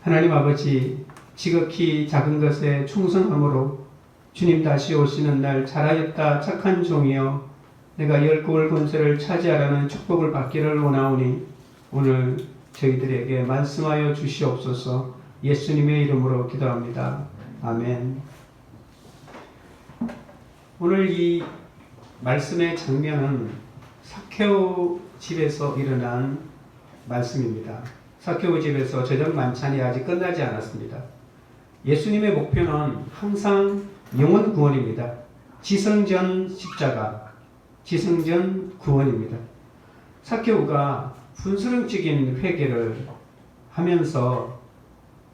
하나님 아버지, 지극히 작은 것에 충성함으로 주님 다시 오시는 날 잘하였다 착한 종이여 내가 열 고을 권세를 차지하라는 축복을 받기를 원하오니 오늘 저희들에게 말씀하여 주시옵소서. 예수님의 이름으로 기도합니다. 아멘. 오늘 이 말씀의 장면은 삭개오 집에서 일어난 말씀입니다. 삭개오 집에서 저녁 만찬이 아직 끝나지 않았습니다. 예수님의 목표는 항상 영혼 구원입니다. 지성전 십자가, 지성전 구원입니다. 삭개오가 분수령적인 회개를 하면서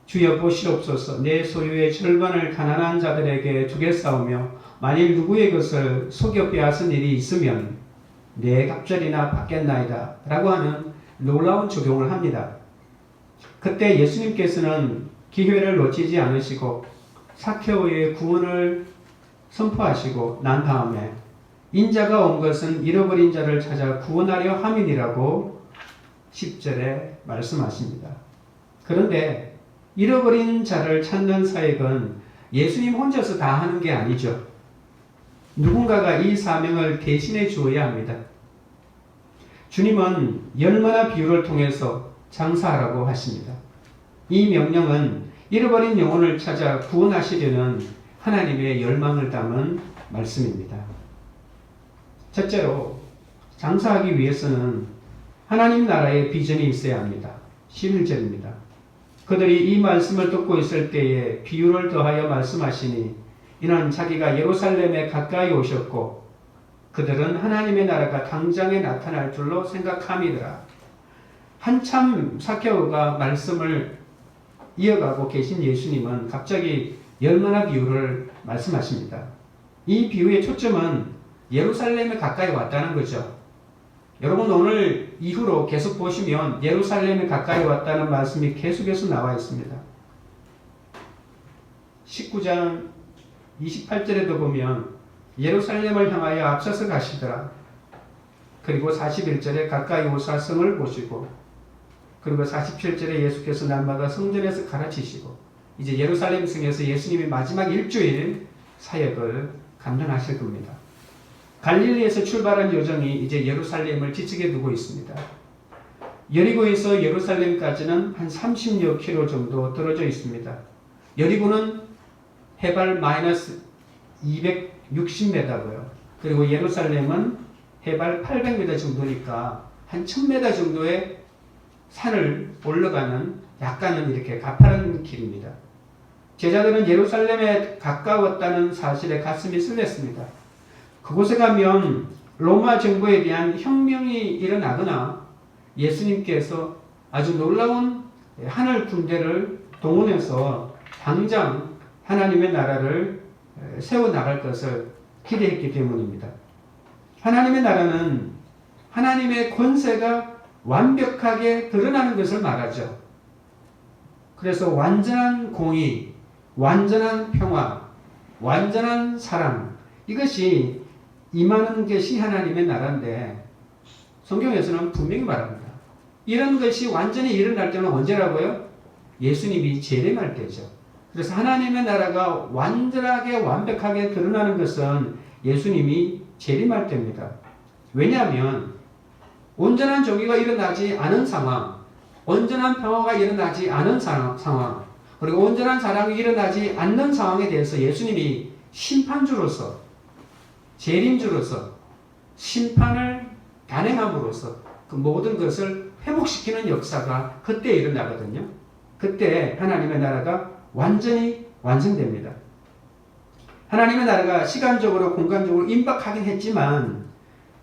주여 보시옵소서 내 소유의 절반을 가난한 자들에게 주겠사오며 만일 누구의 것을 속여 빼앗은 일이 있으면 내 갑절이나 받겠나이다 라고 하는 놀라운 적용을 합니다. 그때 예수님께서는 기회를 놓치지 않으시고 삭개오의 구원을 선포하시고 난 다음에 인자가 온 것은 잃어버린 자를 찾아 구원하려 함이니라고 10절에 말씀하십니다. 그런데 잃어버린 자를 찾는 사역은 예수님 혼자서 다 하는 게 아니죠. 누군가가 이 사명을 대신해 주어야 합니다. 주님은 열마나 비유를 통해서 장사하라고 하십니다. 이 명령은 잃어버린 영혼을 찾아 구원하시려는 하나님의 열망을 담은 말씀입니다. 첫째로 장사하기 위해서는 하나님 나라의 비전이 있어야 합니다. 11절입니다. 그들이 이 말씀을 듣고 있을 때에 비유를 더하여 말씀하시니 이는 자기가 예루살렘에 가까이 오셨고 그들은 하나님의 나라가 당장에 나타날 줄로 생각함이더라. 한참 삭개오가 말씀을 이어가고 계신 예수님은 갑자기 열마나 비유를 말씀하십니다. 이 비유의 초점은 예루살렘에 가까이 왔다는 거죠. 여러분 오늘 이후로 계속 보시면 예루살렘에 가까이 왔다는 말씀이 계속해서 나와 있습니다. 19장 28절에도 보면 예루살렘을 향하여 앞서서 가시더라. 그리고 41절에 가까이 오사 성을 보시고 그리고 47절에 예수께서 날마다 성전에서 가르치시고 이제 예루살렘 성에서 예수님이 마지막 일주일 사역을 감당하실 겁니다. 갈릴리에서 출발한 여정이 이제 예루살렘을 지치게 두고 있습니다. 여리고에서 예루살렘까지는 한 30여 킬로 정도 떨어져 있습니다. 여리고는 해발 마이너스 260m고요. 그리고 예루살렘은 해발 800m 정도니까 한 1000m 정도의 산을 올라가는 약간은 이렇게 가파른 길입니다. 제자들은 예루살렘에 가까웠다는 사실에 가슴이 설렜습니다. 그곳에 가면 로마 정부에 대한 혁명이 일어나거나 예수님께서 아주 놀라운 하늘 군대를 동원해서 당장 하나님의 나라를 세워나갈 것을 기대했기 때문입니다. 하나님의 나라는 하나님의 권세가 완벽하게 드러나는 것을 말하죠. 그래서 완전한 공의, 완전한 평화, 완전한 사랑 이것이 임하는 것이 하나님의 나라인데 성경에서는 분명히 말합니다. 이런 것이 완전히 일어날 때는 언제라고요? 예수님이 재림할 때죠. 그래서 하나님의 나라가 완전하게 완벽하게 드러나는 것은 예수님이 재림할 때입니다. 왜냐하면 온전한 정의가 일어나지 않은 상황, 온전한 평화가 일어나지 않은 상황, 그리고 온전한 사랑이 일어나지 않는 상황에 대해서 예수님이 심판주로서, 재림주로서, 심판을 단행함으로써 그 모든 것을 회복시키는 역사가 그때 일어나거든요. 그때 하나님의 나라가 완전히 완성됩니다. 하나님의 나라가 시간적으로 공간적으로 임박하긴 했지만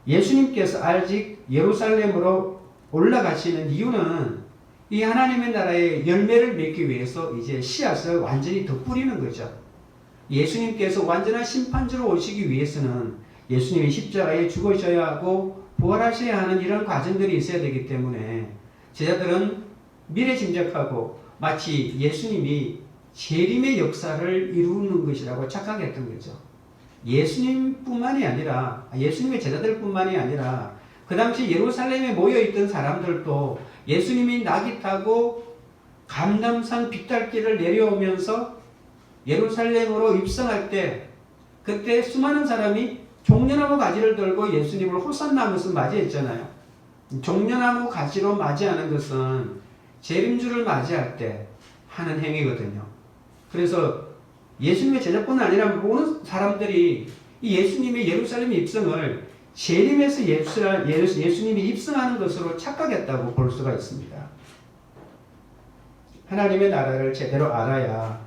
예수님께서 아직 예루살렘으로 올라가시는 이유는 이 하나님의 나라의 열매를 맺기 위해서 이제 씨앗을 완전히 덧뿌리는 거죠. 예수님께서 완전한 심판주로 오시기 위해서는 예수님이 십자가에 죽으셔야 하고 부활하셔야 하는 이런 과정들이 있어야 되기 때문에 제자들은 미래 짐작하고 마치 예수님이 재림의 역사를 이루는 것이라고 착각했던 거죠. 예수님뿐만이 아니라 예수님의 제자들뿐만이 아니라 그 당시 예루살렘에 모여있던 사람들도 예수님이 낙이 타고 감람산 빗달길을 내려오면서 예루살렘으로 입성할 때 그때 수많은 사람이 종려나무 가지를 들고 예수님을 호산나 하면서 맞이했잖아요. 종려나무 가지로 맞이하는 것은 재림주를 맞이할 때 하는 행위거든요. 그래서 예수님의 제자뿐 아니라 모든 사람들이 이 예수님의 예루살렘 입성을 재림에서 예수님이 입성하는 것으로 착각했다고 볼 수가 있습니다. 하나님의 나라를 제대로 알아야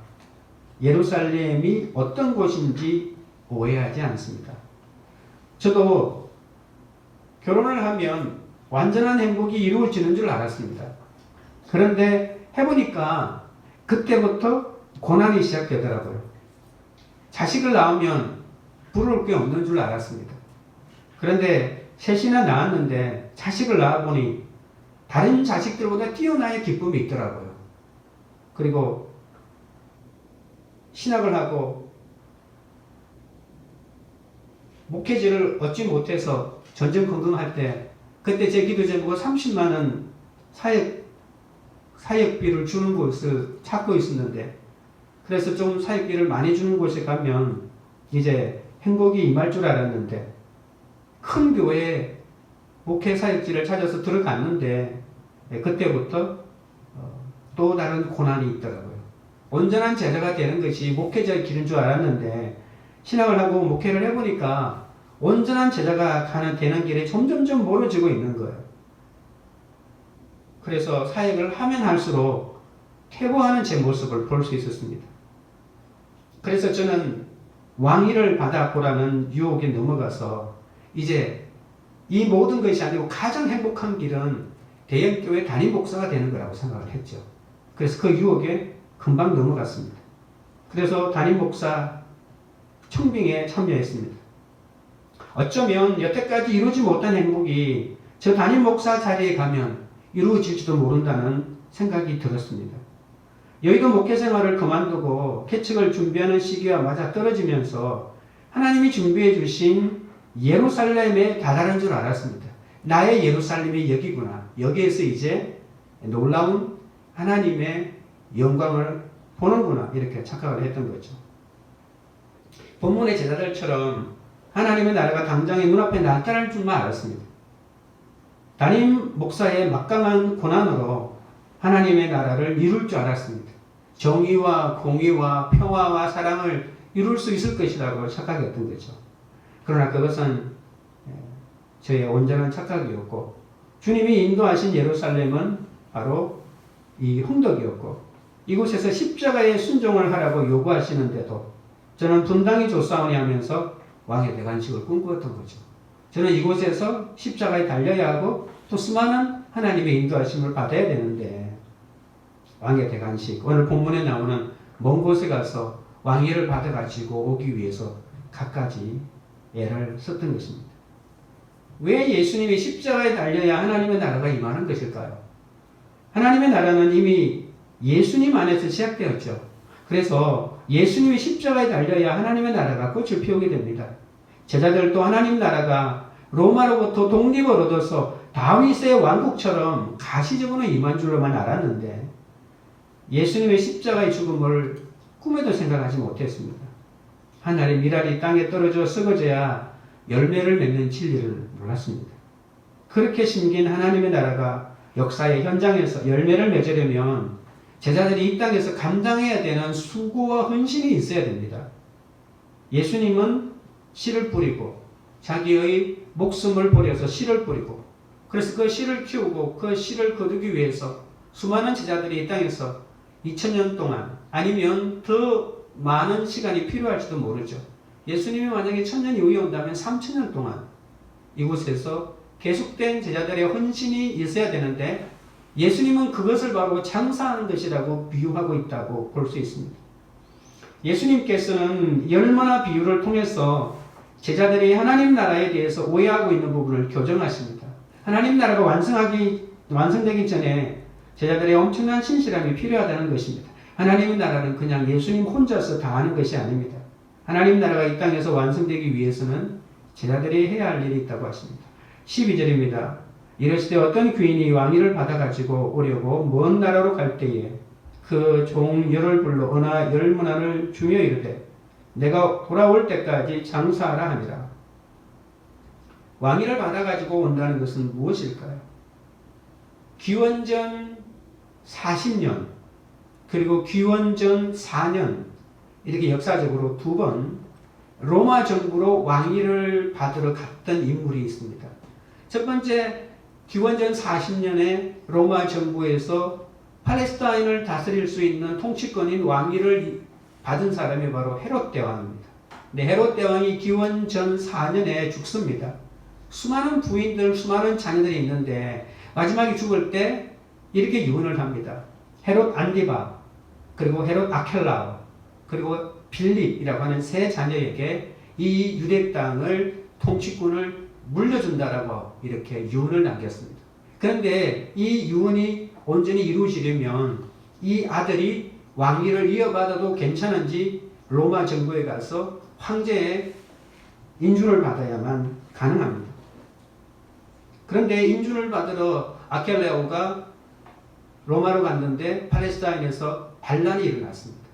예루살렘이 어떤 곳인지 오해하지 않습니다. 저도 결혼을 하면 완전한 행복이 이루어지는 줄 알았습니다. 그런데 해보니까 그때부터 고난이 시작되더라고요. 자식을 낳으면 부러울 게 없는 줄 알았습니다. 그런데 셋이나 낳았는데 자식을 낳아보니 다른 자식들보다 뛰어나의 기쁨이 있더라고요. 그리고 신학을 하고 목회지를 얻지 못해서 전전긍긍할 때 그때 제 기도 제목은 30만 원 사역비를 주는 곳을 찾고 있었는데 그래서 좀 사역비를 많이 주는 곳에 가면 이제 행복이 임할 줄 알았는데 큰 교회에 목회 사역지를 찾아서 들어갔는데 그때부터 또 다른 고난이 있더라고요. 온전한 제자가 되는 것이 목회자의 길인 줄 알았는데 신학을 하고 목회를 해보니까 온전한 제자가 되는 길이 점점점 멀어지고 있는 거예요. 그래서 사역을 하면 할수록 퇴보하는 제 모습을 볼 수 있었습니다. 그래서 저는 왕위를 받아보라는 유혹에 넘어가서 이제 이 모든 것이 아니고 가장 행복한 길은 대형교회 담임 목사가 되는 거라고 생각을 했죠. 그래서 그 유혹에 금방 넘어갔습니다. 그래서 담임 목사 청빙에 참여했습니다. 어쩌면 여태까지 이루지 못한 행복이 저 담임 목사 자리에 가면 이루어질지도 모른다는 생각이 들었습니다. 여의도 목회 생활을 그만두고 개척을 준비하는 시기와 맞아 떨어지면서 하나님이 준비해 주신 예루살렘에 다다른 줄 알았습니다. 나의 예루살렘이 여기구나. 여기에서 이제 놀라운 하나님의 영광을 보는구나. 이렇게 착각을 했던 거죠. 본문의 제자들처럼 하나님의 나라가 당장에 눈앞에 나타날 줄만 알았습니다. 담임 목사의 막강한 고난으로 하나님의 나라를 이룰 줄 알았습니다. 정의와 공의와 평화와 사랑을 이룰 수 있을 것이라고 착각했던 거죠. 그러나 그것은 저의 온전한 착각이었고 주님이 인도하신 예루살렘은 바로 이 홍덕이었고 이곳에서 십자가의 순종을 하라고 요구하시는데도 저는 분당히 조사오니 하면서 왕의 대관식을 꿈꾸었던 거죠. 저는 이곳에서 십자가에 달려야 하고 또 수많은 하나님의 인도하심을 받아야 되는데 왕의 대관식, 오늘 본문에 나오는 먼 곳에 가서 왕위를 받아가지고 오기 위해서 갖가지 애를 썼던 것입니다. 왜 예수님이 십자가에 달려야 하나님의 나라가 임하는 것일까요? 하나님의 나라는 이미 예수님 안에서 시작되었죠. 그래서 예수님이 십자가에 달려야 하나님의 나라가 꽃을 피우게 됩니다. 제자들도 하나님 나라가 로마로부터 독립을 얻어서 다윗의 왕국처럼 가시적으로 임한 줄로만 알았는데 예수님의 십자가의 죽음을 꿈에도 생각하지 못했습니다. 하늘의 미랄이 땅에 떨어져 썩어져야 열매를 맺는 진리를 몰랐습니다. 그렇게 심긴 하나님의 나라가 역사의 현장에서 열매를 맺으려면 제자들이 이 땅에서 감당해야 되는 수고와 헌신이 있어야 됩니다. 예수님은 씨를 뿌리고 자기의 목숨을 버려서 씨를 뿌리고 그래서 그 씨를 키우고 그 씨를 거두기 위해서 수많은 제자들이 이 땅에서 2000년 동안 아니면 더 많은 시간이 필요할지도 모르죠. 예수님이 만약에 1000년 이후에 온다면 3000년 동안 이곳에서 계속된 제자들의 헌신이 있어야 되는데 예수님은 그것을 바로 장사하는 것이라고 비유하고 있다고 볼 수 있습니다. 예수님께서는 열머나 비유를 통해서 제자들이 하나님 나라에 대해서 오해하고 있는 부분을 교정하십니다. 하나님 나라가 완성되기 전에 제자들의 엄청난 신실함이 필요하다는 것입니다. 하나님의 나라는 그냥 예수님 혼자서 다 하는 것이 아닙니다. 하나님 나라가 이 땅에서 완성되기 위해서는 제자들이 해야 할 일이 있다고 하십니다. 12절입니다. 이랬을 때 어떤 귀인이 왕위를 받아가지고 오려고 먼 나라로 갈 때에 그 종 열을 불러 언하 열문안을 주며 이르되 내가 돌아올 때까지 장사하라 하니라. 왕위를 받아가지고 온다는 것은 무엇일까요? 기원전 40년 그리고 기원전 4년 이렇게 역사적으로 두 번 로마 정부로 왕위를 받으러 갔던 인물이 있습니다. 첫 번째 기원전 40년에 로마 정부에서 팔레스타인을 다스릴 수 있는 통치권인 왕위를 받은 사람이 바로 헤롯 대왕입니다. 네, 헤롯 대왕이 기원전 4년에 죽습니다. 수많은 부인들, 수많은 자녀들이 있는데 마지막에 죽을 때 이렇게 유언을 합니다. 헤롯 안디바, 그리고 헤롯 아켈라오, 그리고 빌립이라고 하는 세 자녀에게 이 유대 땅을 통치권을 물려준다라고 이렇게 유언을 남겼습니다. 그런데 이 유언이 온전히 이루어지려면 이 아들이 왕위를 이어받아도 괜찮은지 로마 정부에 가서 황제의 인준을 받아야만 가능합니다. 그런데 인준을 받으러 아켈레오가 로마로 갔는데 팔레스타인에서 반란이 일어났습니다.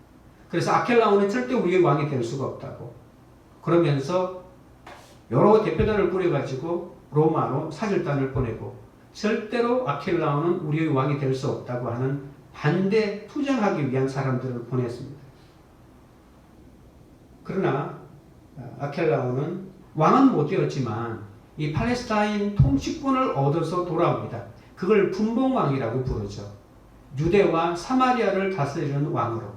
그래서 아켈라오는 절대 우리의 왕이 될 수가 없다고 그러면서 여러 대표단을 꾸려가지고 로마로 사절단을 보내고 절대로 아켈라오는 우리의 왕이 될 수 없다고 하는 반대 투쟁하기 위한 사람들을 보냈습니다. 그러나 아켈라오는 왕은 못 되었지만 이 팔레스타인 통치권을 얻어서 돌아옵니다. 그걸 분봉왕이라고 부르죠. 유대와 사마리아를 다스리는 왕으로.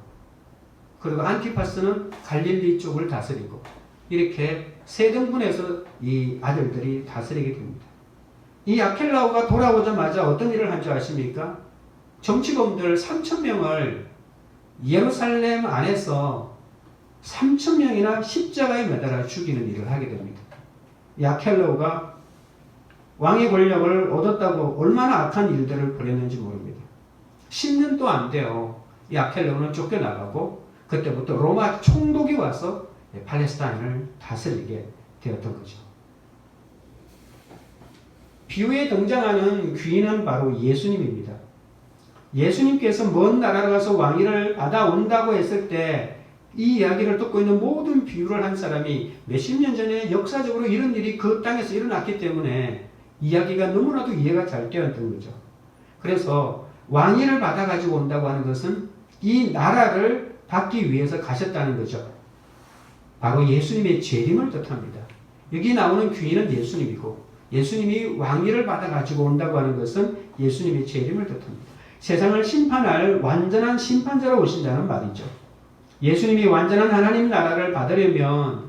그리고 안티파스는 갈릴리 쪽을 다스리고 이렇게 세 등분해서 이 아들들이 다스리게 됩니다. 이 아켈라오가 돌아오자마자 어떤 일을 한 줄 아십니까? 정치범들 3,000명을 예루살렘 안에서 3,000명이나 십자가에 매달아 죽이는 일을 하게 됩니다. 이 아켈라오가 왕의 권력을 얻었다고 얼마나 악한 일들을 벌였는지 모릅니다. 10년도 안 돼요. 이 아켈라오는 쫓겨나가고 그때부터 로마 총독이 와서 팔레스타인을 다스리게 되었던 거죠. 비유에 등장하는 귀인은 바로 예수님입니다. 예수님께서 먼 나라로 가서 왕위를 받아온다고 했을 때 이 이야기를 듣고 있는 모든 비유를 한 사람이 몇십 년 전에 역사적으로 이런 일이 그 땅에서 일어났기 때문에 이야기가 너무나도 이해가 잘 되었던 거죠. 그래서 왕위를 받아가지고 온다고 하는 것은 이 나라를 받기 위해서 가셨다는 거죠. 바로 예수님의 재림을 뜻합니다. 여기 나오는 귀인은 예수님이고 예수님이 왕위를 받아가지고 온다고 하는 것은 예수님의 재림을 뜻합니다. 세상을 심판할 완전한 심판자로 오신다는 말이죠. 예수님이 완전한 하나님 나라를 받으려면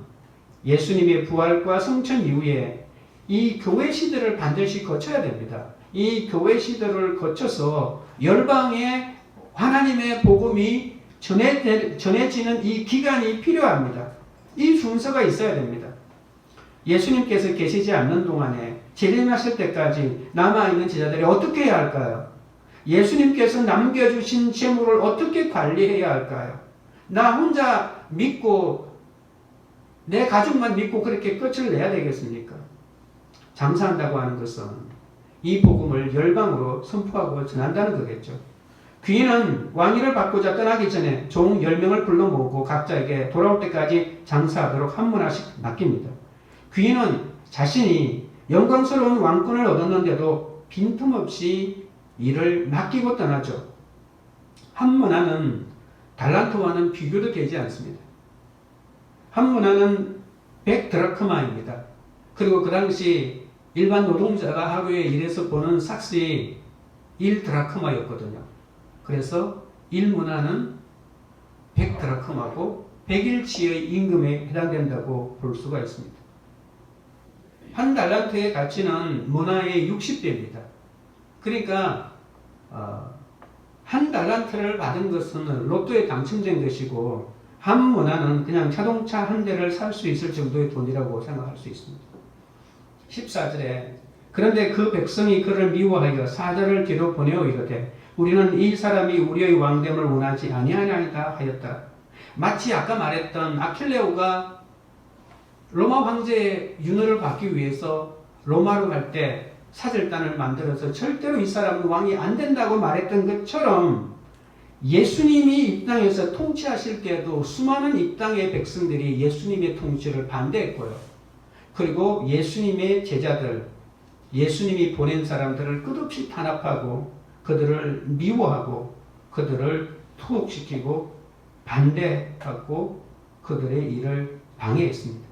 예수님의 부활과 성천 이후에 이 교회 시대를 반드시 거쳐야 됩니다. 이 교회 시대를 거쳐서 열방에 하나님의 복음이 전해지는 이 기간이 필요합니다. 이 순서가 있어야 됩니다. 예수님께서 계시지 않는 동안에 재림하실 때까지 남아있는 제자들이 어떻게 해야 할까요? 예수님께서 남겨주신 재물을 어떻게 관리해야 할까요? 나 혼자 믿고 내 가족만 믿고 그렇게 끝을 내야 되겠습니까? 장사한다고 하는 것은 이 복음을 열방으로 선포하고 전한다는 거겠죠. 귀인은 왕위를 받고자 떠나기 전에 종 10명을 불러 모으고 각자에게 돌아올 때까지 장사하도록 한 문화씩 맡깁니다. 귀인은 자신이 영광스러운 왕권을 얻었는데도 빈틈없이 일을 맡기고 떠나죠. 한 문화는 달란트와는 비교도 되지 않습니다. 한 문화는 100드라크마입니다. 그리고 그 당시 일반 노동자가 하루에 일해서 버는 삭스이 1드라크마였거든요. 그래서 1문화는 100드라크마고 100일치의 임금에 해당된다고 볼 수가 있습니다. 한 달란트의 가치는 문화의 60배입니다. 그러니까 한 달란트를 받은 것은 로또에 당첨된 것이고 한 문화는 그냥 자동차 한 대를 살 수 있을 정도의 돈이라고 생각할 수 있습니다. 14절에 그런데 그 백성이 그를 미워하여 사자를 뒤로 보내어 이르되 우리는 이 사람이 우리의 왕됨을 원하지 아니하나이다 하였다. 마치 아까 말했던 아킬레오가 로마 황제의 윤허를 받기 위해서 로마로 갈 때 사절단을 만들어서 절대로 이 사람은 왕이 안 된다고 말했던 것처럼 예수님이 이 땅에서 통치하실 때에도 수많은 이 땅의 백성들이 예수님의 통치를 반대했고요. 그리고 예수님의 제자들, 예수님이 보낸 사람들을 끝없이 탄압하고 그들을 미워하고 그들을 투옥시키고 반대하고 그들의 일을 방해했습니다.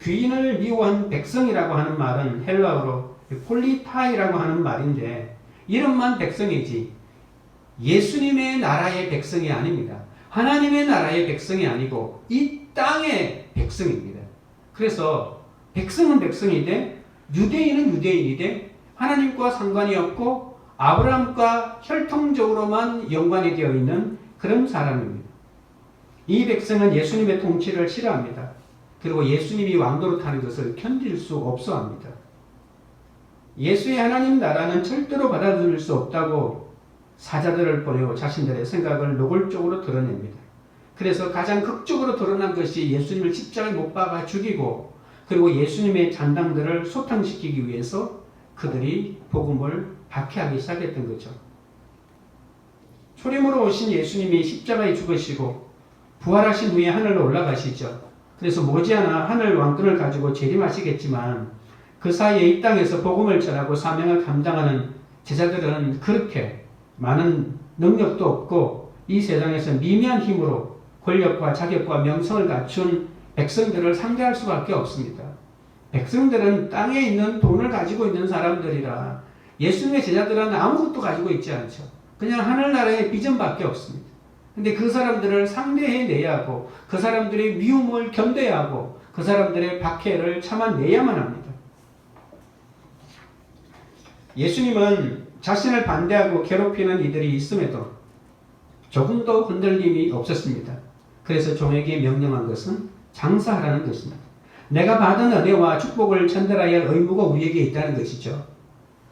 귀인을 미워한 백성이라고 하는 말은 헬라어로 폴리타이라고 하는 말인데 이름만 백성이지 예수님의 나라의 백성이 아닙니다. 하나님의 나라의 백성이 아니고 이 땅의 백성입니다. 그래서 백성은 백성이되 유대인은 유대인이되 하나님과 상관이 없고 아브라함과 혈통적으로만 연관이 되어 있는 그런 사람입니다. 이 백성은 예수님의 통치를 싫어합니다. 그리고 예수님이 왕노릇하는 것을 견딜 수 없어 합니다. 예수의 하나님 나라는 절대로 받아들일 수 없다고 사자들을 보내고 자신들의 생각을 노골적으로 드러냅니다. 그래서 가장 극적으로 드러난 것이 예수님을 십자가에 못 박아 죽이고 그리고 예수님의 잔당들을 소탕시키기 위해서 그들이 복음을 박해하기 시작했던 거죠. 초림으로 오신 예수님이 십자가에 죽으시고 부활하신 후에 하늘로 올라가시죠. 그래서 머지않아 하늘 왕권을 가지고 재림하시겠지만 그 사이에 이 땅에서 복음을 전하고 사명을 감당하는 제자들은 그렇게 많은 능력도 없고 이 세상에서 미미한 힘으로 권력과 자격과 명성을 갖춘 백성들을 상대할 수밖에 없습니다. 백성들은 땅에 있는 돈을 가지고 있는 사람들이라 예수님의 제자들은 아무것도 가지고 있지 않죠. 그냥 하늘나라의 비전밖에 없습니다. 근데 그 사람들을 상대해내야 하고 그 사람들의 미움을 견뎌야 하고 그 사람들의 박해를 참아내야만 합니다. 예수님은 자신을 반대하고 괴롭히는 이들이 있음에도 조금도 흔들림이 없었습니다. 그래서 종에게 명령한 것은 장사하라는 것입니다. 내가 받은 은혜와 축복을 전달해야 할 의무가 우리에게 있다는 것이죠.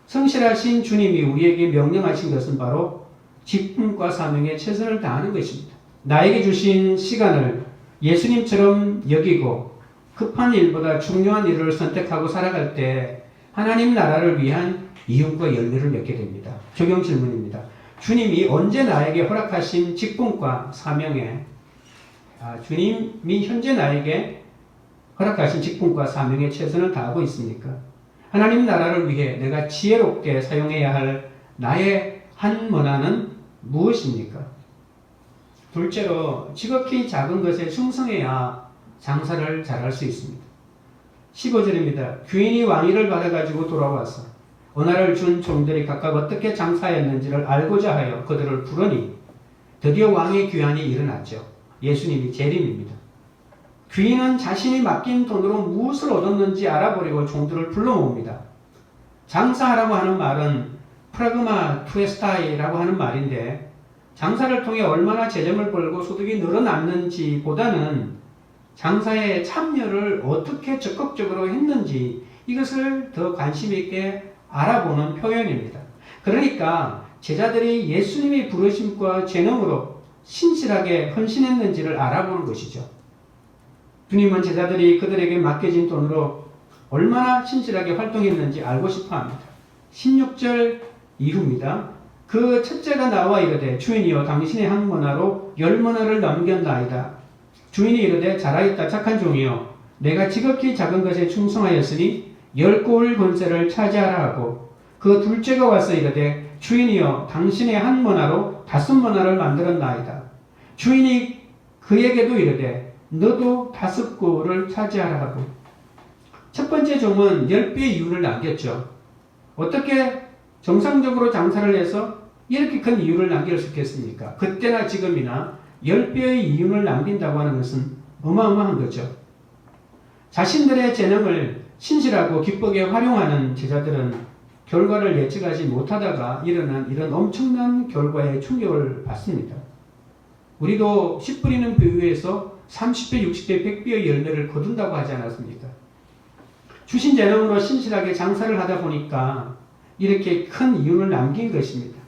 성실하신 주님이 우리에게 명령하신 것은 바로 직분과 사명에 최선을 다하는 것입니다. 나에게 주신 시간을 예수님처럼 여기고 급한 일보다 중요한 일을 선택하고 살아갈 때 하나님 나라를 위한 이윤과 열매를 맺게 됩니다. 적용 질문입니다. 주님이 언제 나에게 허락하신 직분과 사명에 주님이 현재 나에게 허락하신 직분과 사명에 최선을 다하고 있습니까? 하나님 나라를 위해 내가 지혜롭게 사용해야 할 나의 한 문화는 무엇입니까? 둘째로 지극히 작은 것에 충성해야 장사를 잘할 수 있습니다. 15절입니다. 귀인이 왕위를 받아가지고 돌아와서 언하를 준 종들이 각각 어떻게 장사했는지를 알고자 하여 그들을 부르니 드디어 왕의 귀환이 일어났죠. 예수님이 재림입니다. 귀인은 자신이 맡긴 돈으로 무엇을 얻었는지 알아보려고 종들을 불러 모읍니다. 장사하라고 하는 말은 프라그마 투에스타이라고 하는 말인데 장사를 통해 얼마나 재정을 벌고 소득이 늘어났는지 보다는 장사에 참여를 어떻게 적극적으로 했는지 이것을 더 관심 있게 알아보는 표현입니다. 그러니까 제자들이 예수님의 부르심과 재능으로 신실하게 헌신했는지를 알아보는 것이죠. 주님은 제자들이 그들에게 맡겨진 돈으로 얼마나 신실하게 활동했는지 알고 싶어 합니다. 16절 이후입니다. 그 첫째가 나와 이르되 주인이여 당신의 한 머나로 10머나를 남겼나이다. 주인이 이르되 잘하였다 착한 종이여 내가 지극히 작은 것에 충성하였으니 10고을 권세를 차지하라 하고 그 둘째가 와서 이르되 주인이여 당신의 한 머나로 5머나를 만들었나이다. 주인이 그에게도 이르되 너도 5고을을 차지하라 하고 첫 번째 종은 10배의 이윤을 남겼죠. 어떻게 정상적으로 장사를 해서 이렇게 큰 이윤을 남길 수 있겠습니까? 그때나 지금이나 10배의 이윤을 남긴다고 하는 것은 어마어마한 거죠. 자신들의 재능을 신실하고 기쁘게 활용하는 제자들은 결과를 예측하지 못하다가 일어난 이런 엄청난 결과에 충격을 받습니다. 우리도 씨 뿌리는 비유에서 30배, 60배, 100배의 열매를 거둔다고 하지 않았습니까? 주신 재능으로 신실하게 장사를 하다 보니까 이렇게 큰 이윤을 남긴 것입니다.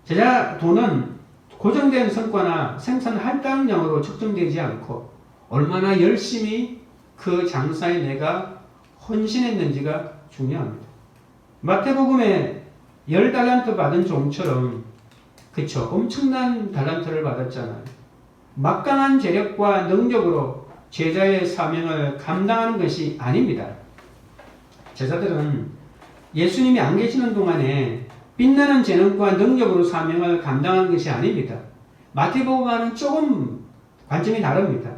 제자 돈은 고정된 성과나 생산 할당량으로 측정되지 않고 얼마나 열심히 그 장사에 내가 헌신했는지가 중요합니다. 마태복음에 10달란트 받은 종처럼 그쵸? 엄청난 달란트를 받았잖아요. 막강한 재력과 능력으로 제자의 사명을 감당하는 것이 아닙니다. 제자들은 예수님이 안 계시는 동안에 빛나는 재능과 능력으로 사명을 감당한 것이 아닙니다. 마태복음과는 조금 관점이 다릅니다.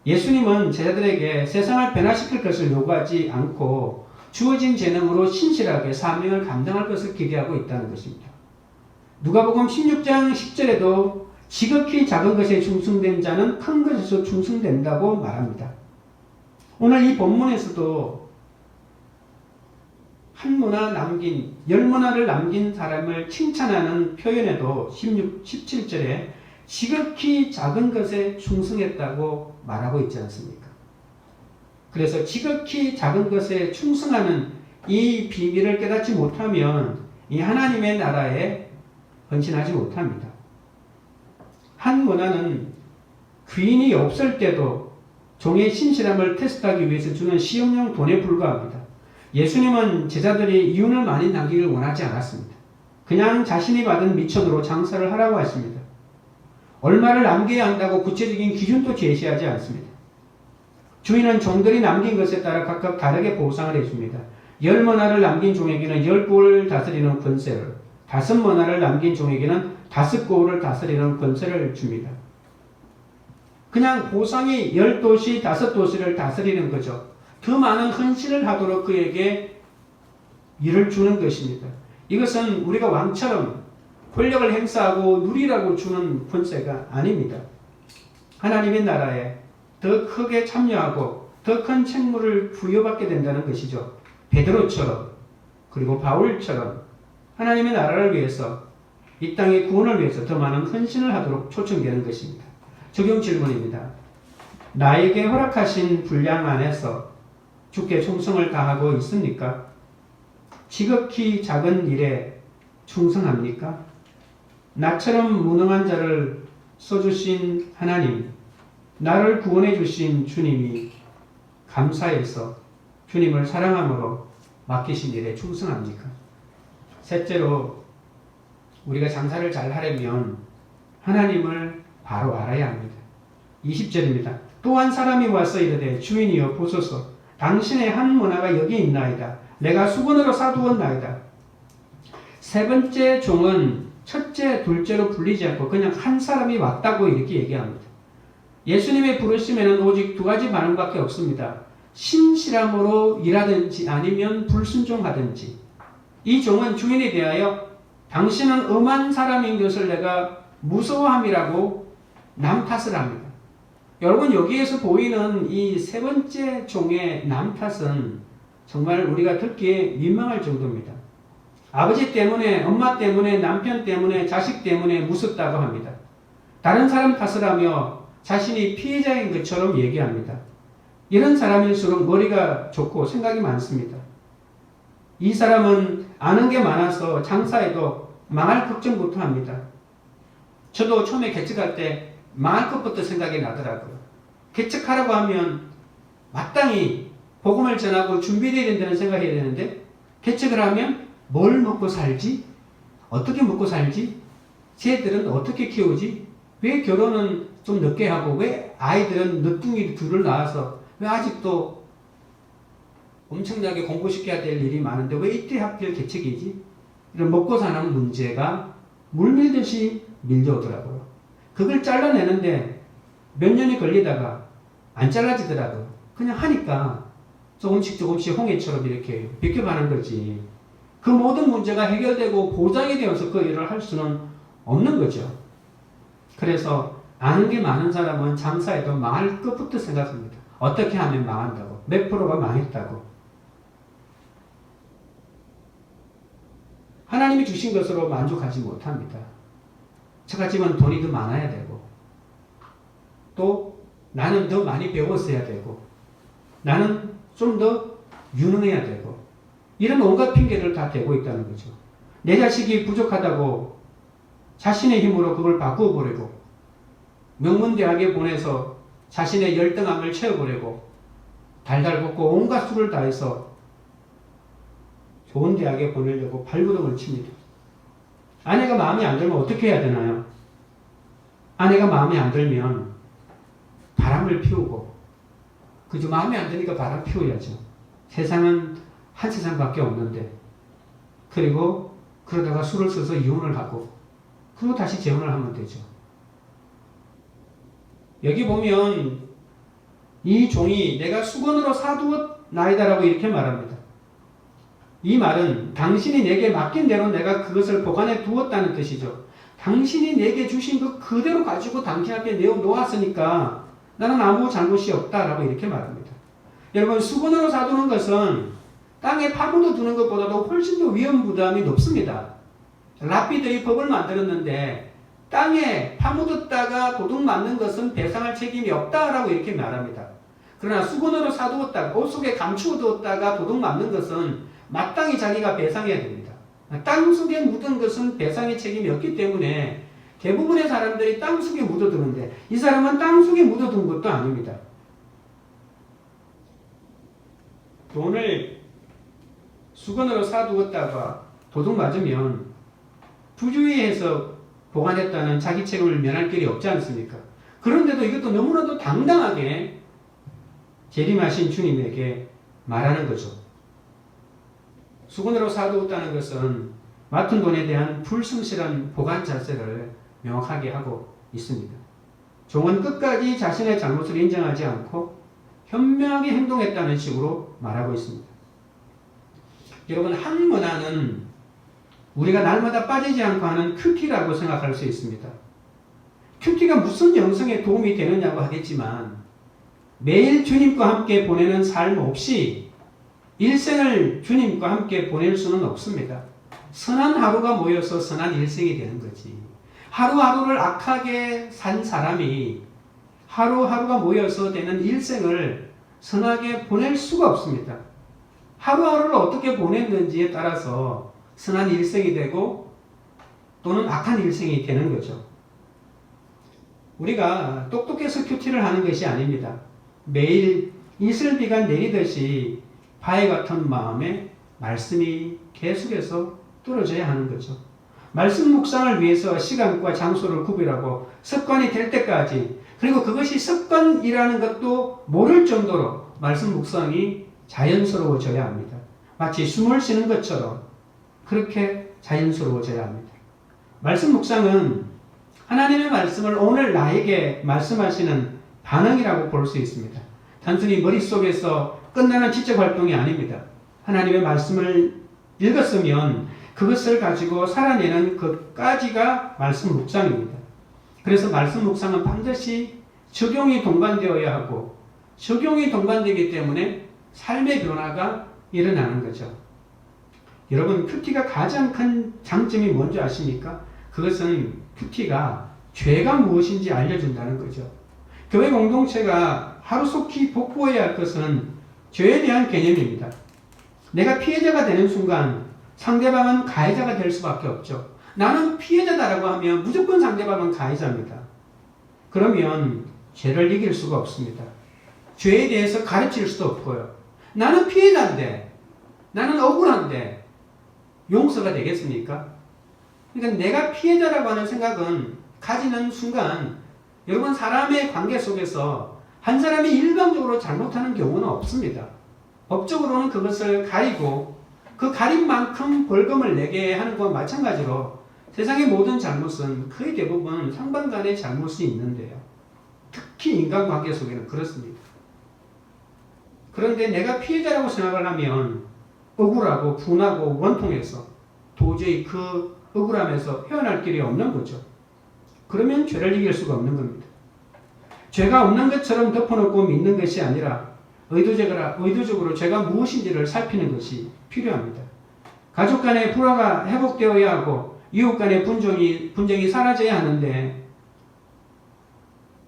예수님은 제자들에게 세상을 변화시킬 것을 요구하지 않고 주어진 재능으로 신실하게 사명을 감당할 것을 기대하고 있다는 것입니다. 누가복음 16장 10절에도 지극히 작은 것에 충성된 자는 큰 것에서 충성된다고 말합니다. 오늘 이 본문에서도 한 문화 남긴, 10문화를 남긴 사람을 칭찬하는 표현에도 17절에 지극히 작은 것에 충성했다고 말하고 있지 않습니까? 그래서 지극히 작은 것에 충성하는 이 비밀을 깨닫지 못하면 이 하나님의 나라에 헌신하지 못합니다. 한 문화는 귀인이 없을 때도 종의 신실함을 테스트하기 위해서 주는 시험용 돈에 불과합니다. 예수님은 제자들이 이윤을 많이 남기길 원하지 않았습니다. 그냥 자신이 받은 미천으로 장사를 하라고 하십니다. 얼마를 남겨야 한다고 구체적인 기준도 제시하지 않습니다. 주인은 종들이 남긴 것에 따라 각각 다르게 보상을 해줍니다. 10문화를 남긴 종에게는 10부를 다스리는 권세를, 5문화를 남긴 종에게는 5고을을 다스리는 권세를 줍니다. 그냥 보상이 10도시, 5도시를 다스리는 거죠. 더 많은 헌신을 하도록 그에게 일을 주는 것입니다. 이것은 우리가 왕처럼 권력을 행사하고 누리라고 주는 권세가 아닙니다. 하나님의 나라에 더 크게 참여하고 더 큰 책무를 부여받게 된다는 것이죠. 베드로처럼 그리고 바울처럼 하나님의 나라를 위해서 이 땅의 구원을 위해서 더 많은 헌신을 하도록 초청되는 것입니다. 적용 질문입니다. 나에게 허락하신 분량 안에서 주께 충성을 다하고 있습니까? 지극히 작은 일에 충성합니까? 나처럼 무능한 자를 써주신 하나님, 나를 구원해 주신 주님이 감사해서 주님을 사랑함으로 맡기신 일에 충성합니까? 셋째로 우리가 장사를 잘 하려면 하나님을 바로 알아야 합니다. 20절입니다. 또 한 사람이 와서 이르되 주인이여 보소서 당신의 한 문화가 여기 있나이다. 내가 수건으로 싸두었나이다. 세 번째 종은 첫째, 둘째로 불리지 않고 그냥 한 사람이 왔다고 이렇게 얘기합니다. 예수님의 부르심에는 오직 두 가지 반응밖에 없습니다. 신실함으로 일하든지 아니면 불순종하든지. 이 종은 주인에 대하여 당신은 엄한 사람인 것을 내가 무서워함이라고 남 탓을 합니다. 여러분 여기에서 보이는 이 세 번째 종의 남 탓은 정말 우리가 듣기에 민망할 정도입니다. 아버지 때문에, 엄마 때문에, 남편 때문에, 자식 때문에 무섭다고 합니다. 다른 사람 탓을 하며 자신이 피해자인 것처럼 얘기합니다. 이런 사람일수록 머리가 좋고 생각이 많습니다. 이 사람은 아는 게 많아서 장사해도 망할 걱정부터 합니다. 저도 처음에 개척할 때 망할 것부터 생각이 나더라고요. 개척하라고 하면 마땅히 복음을 전하고 준비되어야 된다는 생각을 해야 되는데 개척을 하면 뭘 먹고 살지? 어떻게 먹고 살지? 쟤들은 어떻게 키우지? 왜 결혼은 좀 늦게 하고 왜 아이들은 늦둥이 둘을 낳아서 왜 아직도 엄청나게 공부시켜야 될 일이 많은데 왜 이때 하필 개척이지? 이런 먹고 사는 문제가 물밀듯이 밀려오더라고요. 그걸 잘라내는데 몇 년이 걸리다가 안 잘라지더라고요. 그냥 하니까 조금씩 홍해처럼 이렇게 비껴가는 거지. 그 모든 문제가 해결되고 보장이 되어서 그 일을 할 수는 없는 거죠. 그래서 아는 게 많은 사람은 장사해도 망할 것부터 생각합니다. 어떻게 하면 망한다고. 몇 프로가 망했다고. 하나님이 주신 것으로 만족하지 못합니다. 저같지만 돈이 더 많아야 되고 또 나는 더 많이 배웠어야 되고 나는 좀 더 유능해야 되고 이런 온갖 핑계를 다 대고 있다는 거죠. 내 자식이 부족하다고 자신의 힘으로 그걸 바꾸어버리고 명문대학에 보내서 자신의 열등함을 채워버리고 달달 볶고 온갖 수를 다해서 좋은 대학에 보내려고 발버둥을 칩니다. 아내가 마음에 안 들면 어떻게 해야 되나요? 아내가 마음에 안 들면 바람을 피우고, 그죠? 마음에 안 드니까 바람 피워야죠. 세상은 한 세상밖에 없는데. 그리고 그러다가 술을 써서 이혼을 하고, 그리고 다시 재혼을 하면 되죠. 여기 보면 이 종이 내가 수건으로 사두었나이다라고 이렇게 말합니다. 이 말은 당신이 내게 맡긴 대로 내가 그것을 보관해 두었다는 뜻이죠. 당신이 내게 주신 것 그대로 가지고 당신 앞에 내어놓았으니까 나는 아무 잘못이 없다라고 이렇게 말합니다. 여러분, 수건으로 사두는 것은 땅에 파묻어 두는 것보다도 훨씬 더 위험 부담이 높습니다. 랍비들이 법을 만들었는데 땅에 파묻었다가 도둑 맞는 것은 배상할 책임이 없다라고 이렇게 말합니다. 그러나 수건으로 사두었다가 옷 속에 감추어 두었다가 도둑 맞는 것은 마땅히 자기가 배상해야 됩니다. 땅 속에 묻은 것은 배상의 책임이 없기 때문에 대부분의 사람들이 땅 속에 묻어두는데 이 사람은 땅 속에 묻어둔 것도 아닙니다. 돈을 수건으로 사두었다가 도둑 맞으면 부주의해서 보관했다는 자기 책임을 면할 길이 없지 않습니까? 그런데도 이것도 너무나도 당당하게 재림하신 주님에게 말하는 거죠. 수건으로 사두었다는 것은 맡은 돈에 대한 불성실한 보관 자세를 명확하게 하고 있습니다. 종은 끝까지 자신의 잘못을 인정하지 않고 현명하게 행동했다는 식으로 말하고 있습니다. 여러분, 항문화는 우리가 날마다 빠지지 않고 하는 큐티라고 생각할 수 있습니다. 큐티가 무슨 영성에 도움이 되느냐고 하겠지만 매일 주님과 함께 보내는 삶 없이 일생을 주님과 함께 보낼 수는 없습니다. 선한 하루가 모여서 선한 일생이 되는 거지. 하루하루를 악하게 산 사람이 하루하루가 모여서 되는 일생을 선하게 보낼 수가 없습니다. 하루하루를 어떻게 보냈는지에 따라서 선한 일생이 되고 또는 악한 일생이 되는 거죠. 우리가 똑똑해서 큐티를 하는 것이 아닙니다. 매일 이슬비가 내리듯이 바위 같은 마음에 말씀이 계속해서 뚫어져야 하는 거죠. 말씀 묵상을 위해서 시간과 장소를 구별하고 습관이 될 때까지, 그리고 그것이 습관이라는 것도 모를 정도로 말씀 묵상이 자연스러워져야 합니다. 마치 숨을 쉬는 것처럼 그렇게 자연스러워져야 합니다. 말씀 묵상은 하나님의 말씀을 오늘 나에게 말씀하시는 반응이라고 볼 수 있습니다. 단순히 머릿속에서 끝나는 지적 활동이 아닙니다. 하나님의 말씀을 읽었으면 그것을 가지고 살아내는 것까지가 말씀 묵상입니다. 그래서 말씀 묵상은 반드시 적용이 동반되어야 하고, 적용이 동반되기 때문에 삶의 변화가 일어나는 거죠. 여러분, 큐티가 가장 큰 장점이 뭔지 아십니까? 그것은 큐티가 죄가 무엇인지 알려준다는 거죠. 교회 공동체가 하루속히 복구해야 할 것은 죄에 대한 개념입니다. 내가 피해자가 되는 순간 상대방은 가해자가 될 수밖에 없죠. 나는 피해자다라고 하면 무조건 상대방은 가해자입니다. 그러면 죄를 이길 수가 없습니다. 죄에 대해서 가르칠 수도 없고요. 나는 피해자인데, 나는 억울한데 용서가 되겠습니까? 그러니까 내가 피해자라고 하는 생각은 가지는 순간, 여러분, 사람의 관계 속에서 한 사람이 일방적으로 잘못하는 경우는 없습니다. 법적으로는 그것을 가리고 그 가린 만큼 벌금을 내게 하는 것과 마찬가지로 세상의 모든 잘못은 거의 대부분 상반 간의 잘못이 있는데요. 특히 인간관계 속에는 그렇습니다. 그런데 내가 피해자라고 생각을 하면 억울하고 분하고 원통해서 도저히 그 억울함에서 헤어날 길이 없는 거죠. 그러면 죄를 이길 수가 없는 겁니다. 죄가 없는 것처럼 덮어놓고 믿는 것이 아니라 의도적으로 죄가 무엇인지를 살피는 것이 필요합니다. 가족 간의 불화가 회복되어야 하고 이웃 간의 분쟁이 사라져야 하는데,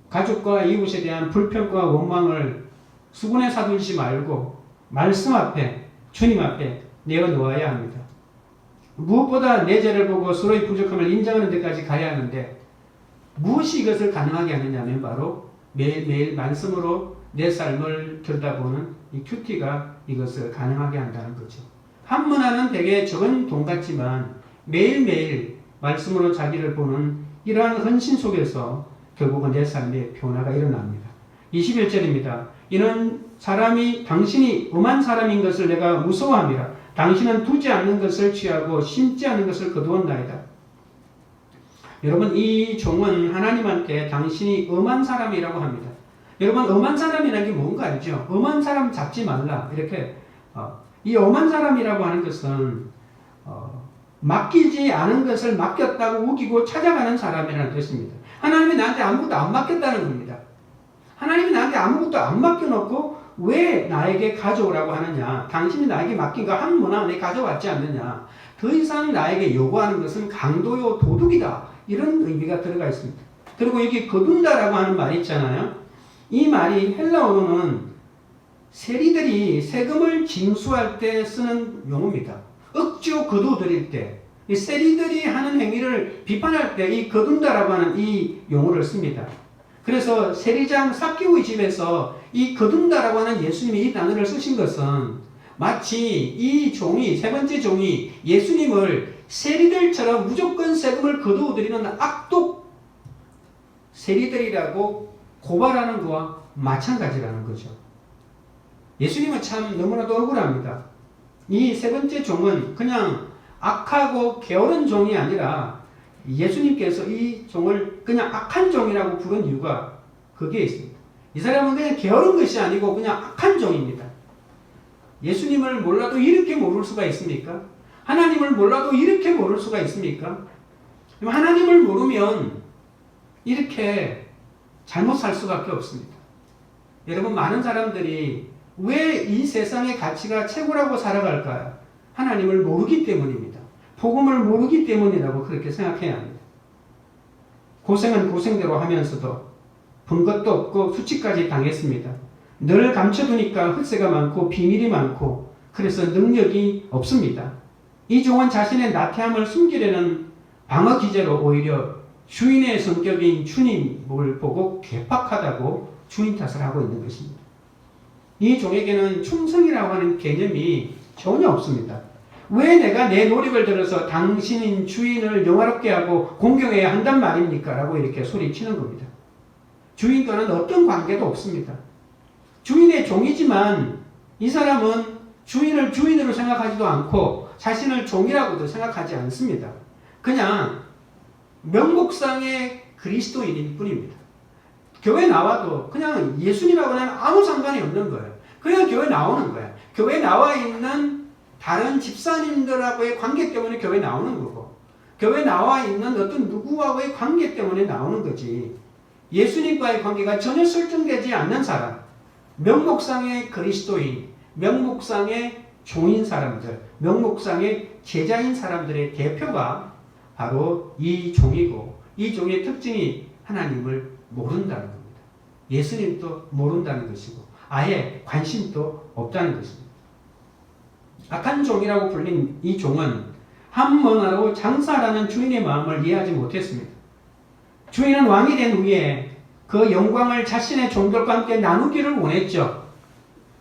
가족과 이웃에 대한 불평과 원망을 수군에 사두지 말고 말씀 앞에, 주님 앞에 내어놓아야 합니다. 무엇보다 내 죄를 보고 서로의 부족함을 인정하는 데까지 가야 하는데, 무엇이 이것을 가능하게 하느냐면 바로 매일매일 말씀으로 내 삶을 들여다보는 이 큐티가 이것을 가능하게 한다는 거죠. 한문화는 되게 적은 돈 같지만 매일매일 말씀으로 자기를 보는 이러한 헌신 속에서 결국은 내 삶의 변화가 일어납니다. 21절입니다. 이는 사람이 당신이 엄한 사람인 것을 내가 무서워함이라. 당신은 두지 않는 것을 취하고 심지 않는 것을 거두었나이다. 여러분, 이 종은 하나님한테 당신이 엄한 사람이라고 합니다. 여러분, 엄한 사람이라는 게 뭔가 알죠? 엄한 사람 잡지 말라. 이렇게 이 엄한 사람이라고 하는 것은 맡기지 않은 것을 맡겼다고 우기고 찾아가는 사람이라는 뜻입니다. 하나님이 나한테 아무것도 안 맡겼다는 겁니다. 하나님이 나한테 아무것도 안 맡겨놓고 왜 나에게 가져오라고 하느냐? 당신이 나에게 맡긴 거 한 모나 내 가져왔지 않느냐? 더 이상 나에게 요구하는 것은 강도요 도둑이다. 이런 의미가 들어가 있습니다. 그리고 여기 거둔다라고 하는 말이 있잖아요. 이 말이 헬라어로는 세리들이 세금을 징수할 때 쓰는 용어입니다. 억지로 거두어들일 때, 이 세리들이 하는 행위를 비판할 때 이 거둔다라고 하는 이 용어를 씁니다. 그래서 세리장 삭개오의 집에서 이 거둔다라고 하는 예수님이 이 단어를 쓰신 것은 마치 이 종이, 세 번째 종이 예수님을 세리들처럼 무조건 세금을 거두어들이는 악독 세리들이라고 고발하는 것과 마찬가지라는 거죠. 예수님은 참 너무나도 억울합니다. 이 세 번째 종은 그냥 악하고 게으른 종이 아니라 예수님께서 이 종을 그냥 악한 종이라고 부른 이유가 거기에 있습니다. 이 사람은 그냥 게으른 것이 아니고 그냥 악한 종입니다. 예수님을 몰라도 이렇게 모를 수가 있습니까? 하나님을 몰라도 이렇게 모를 수가 있습니까? 하나님을 모르면 이렇게 잘못 살 수밖에 없습니다. 여러분, 많은 사람들이 왜 이 세상의 가치가 최고라고 살아갈까요? 하나님을 모르기 때문입니다. 복음을 모르기 때문이라고 그렇게 생각해야 합니다. 고생은 고생대로 하면서도 본 것도 없고 수치까지 당했습니다. 늘 감춰두니까 흑세가 많고 비밀이 많고 그래서 능력이 없습니다. 이 종은 자신의 나태함을 숨기려는 방어 기제로 오히려 주인의 성격인 주님을 보고 괴팍하다고 주인 탓을 하고 있는 것입니다. 이 종에게는 충성이라고 하는 개념이 전혀 없습니다. 왜 내가 내 노력을 들어서 당신인 주인을 영화롭게 하고 공경해야 한단 말입니까? 라고 이렇게 소리치는 겁니다. 주인과는 어떤 관계도 없습니다. 주인의 종이지만 이 사람은 주인을 주인으로 생각하지도 않고 자신을 종이라고도 생각하지 않습니다. 그냥 명목상의 그리스도인일 뿐입니다. 교회 나와도 그냥 예수님하고는 아무 상관이 없는 거예요. 그냥 교회 나오는 거예요. 교회 나와 있는 다른 집사님들하고의 관계 때문에 교회 나오는 거고, 교회 나와 있는 어떤 누구와의 관계 때문에 나오는 거지, 예수님과의 관계가 전혀 설정되지 않는 사람, 명목상의 그리스도인, 명목상의 종인 사람들, 명목상의 제자인 사람들의 대표가 바로 이 종이고, 이 종의 특징이 하나님을 모른다는 겁니다. 예수님도 모른다는 것이고 아예 관심도 없다는 것입니다. 악한 종이라고 불린 이 종은 한mon하로 장사라는 주인의 마음을 이해하지 못했습니다. 주인은 왕이 된 후에 그 영광을 자신의 종들과 함께 나누기를 원했죠.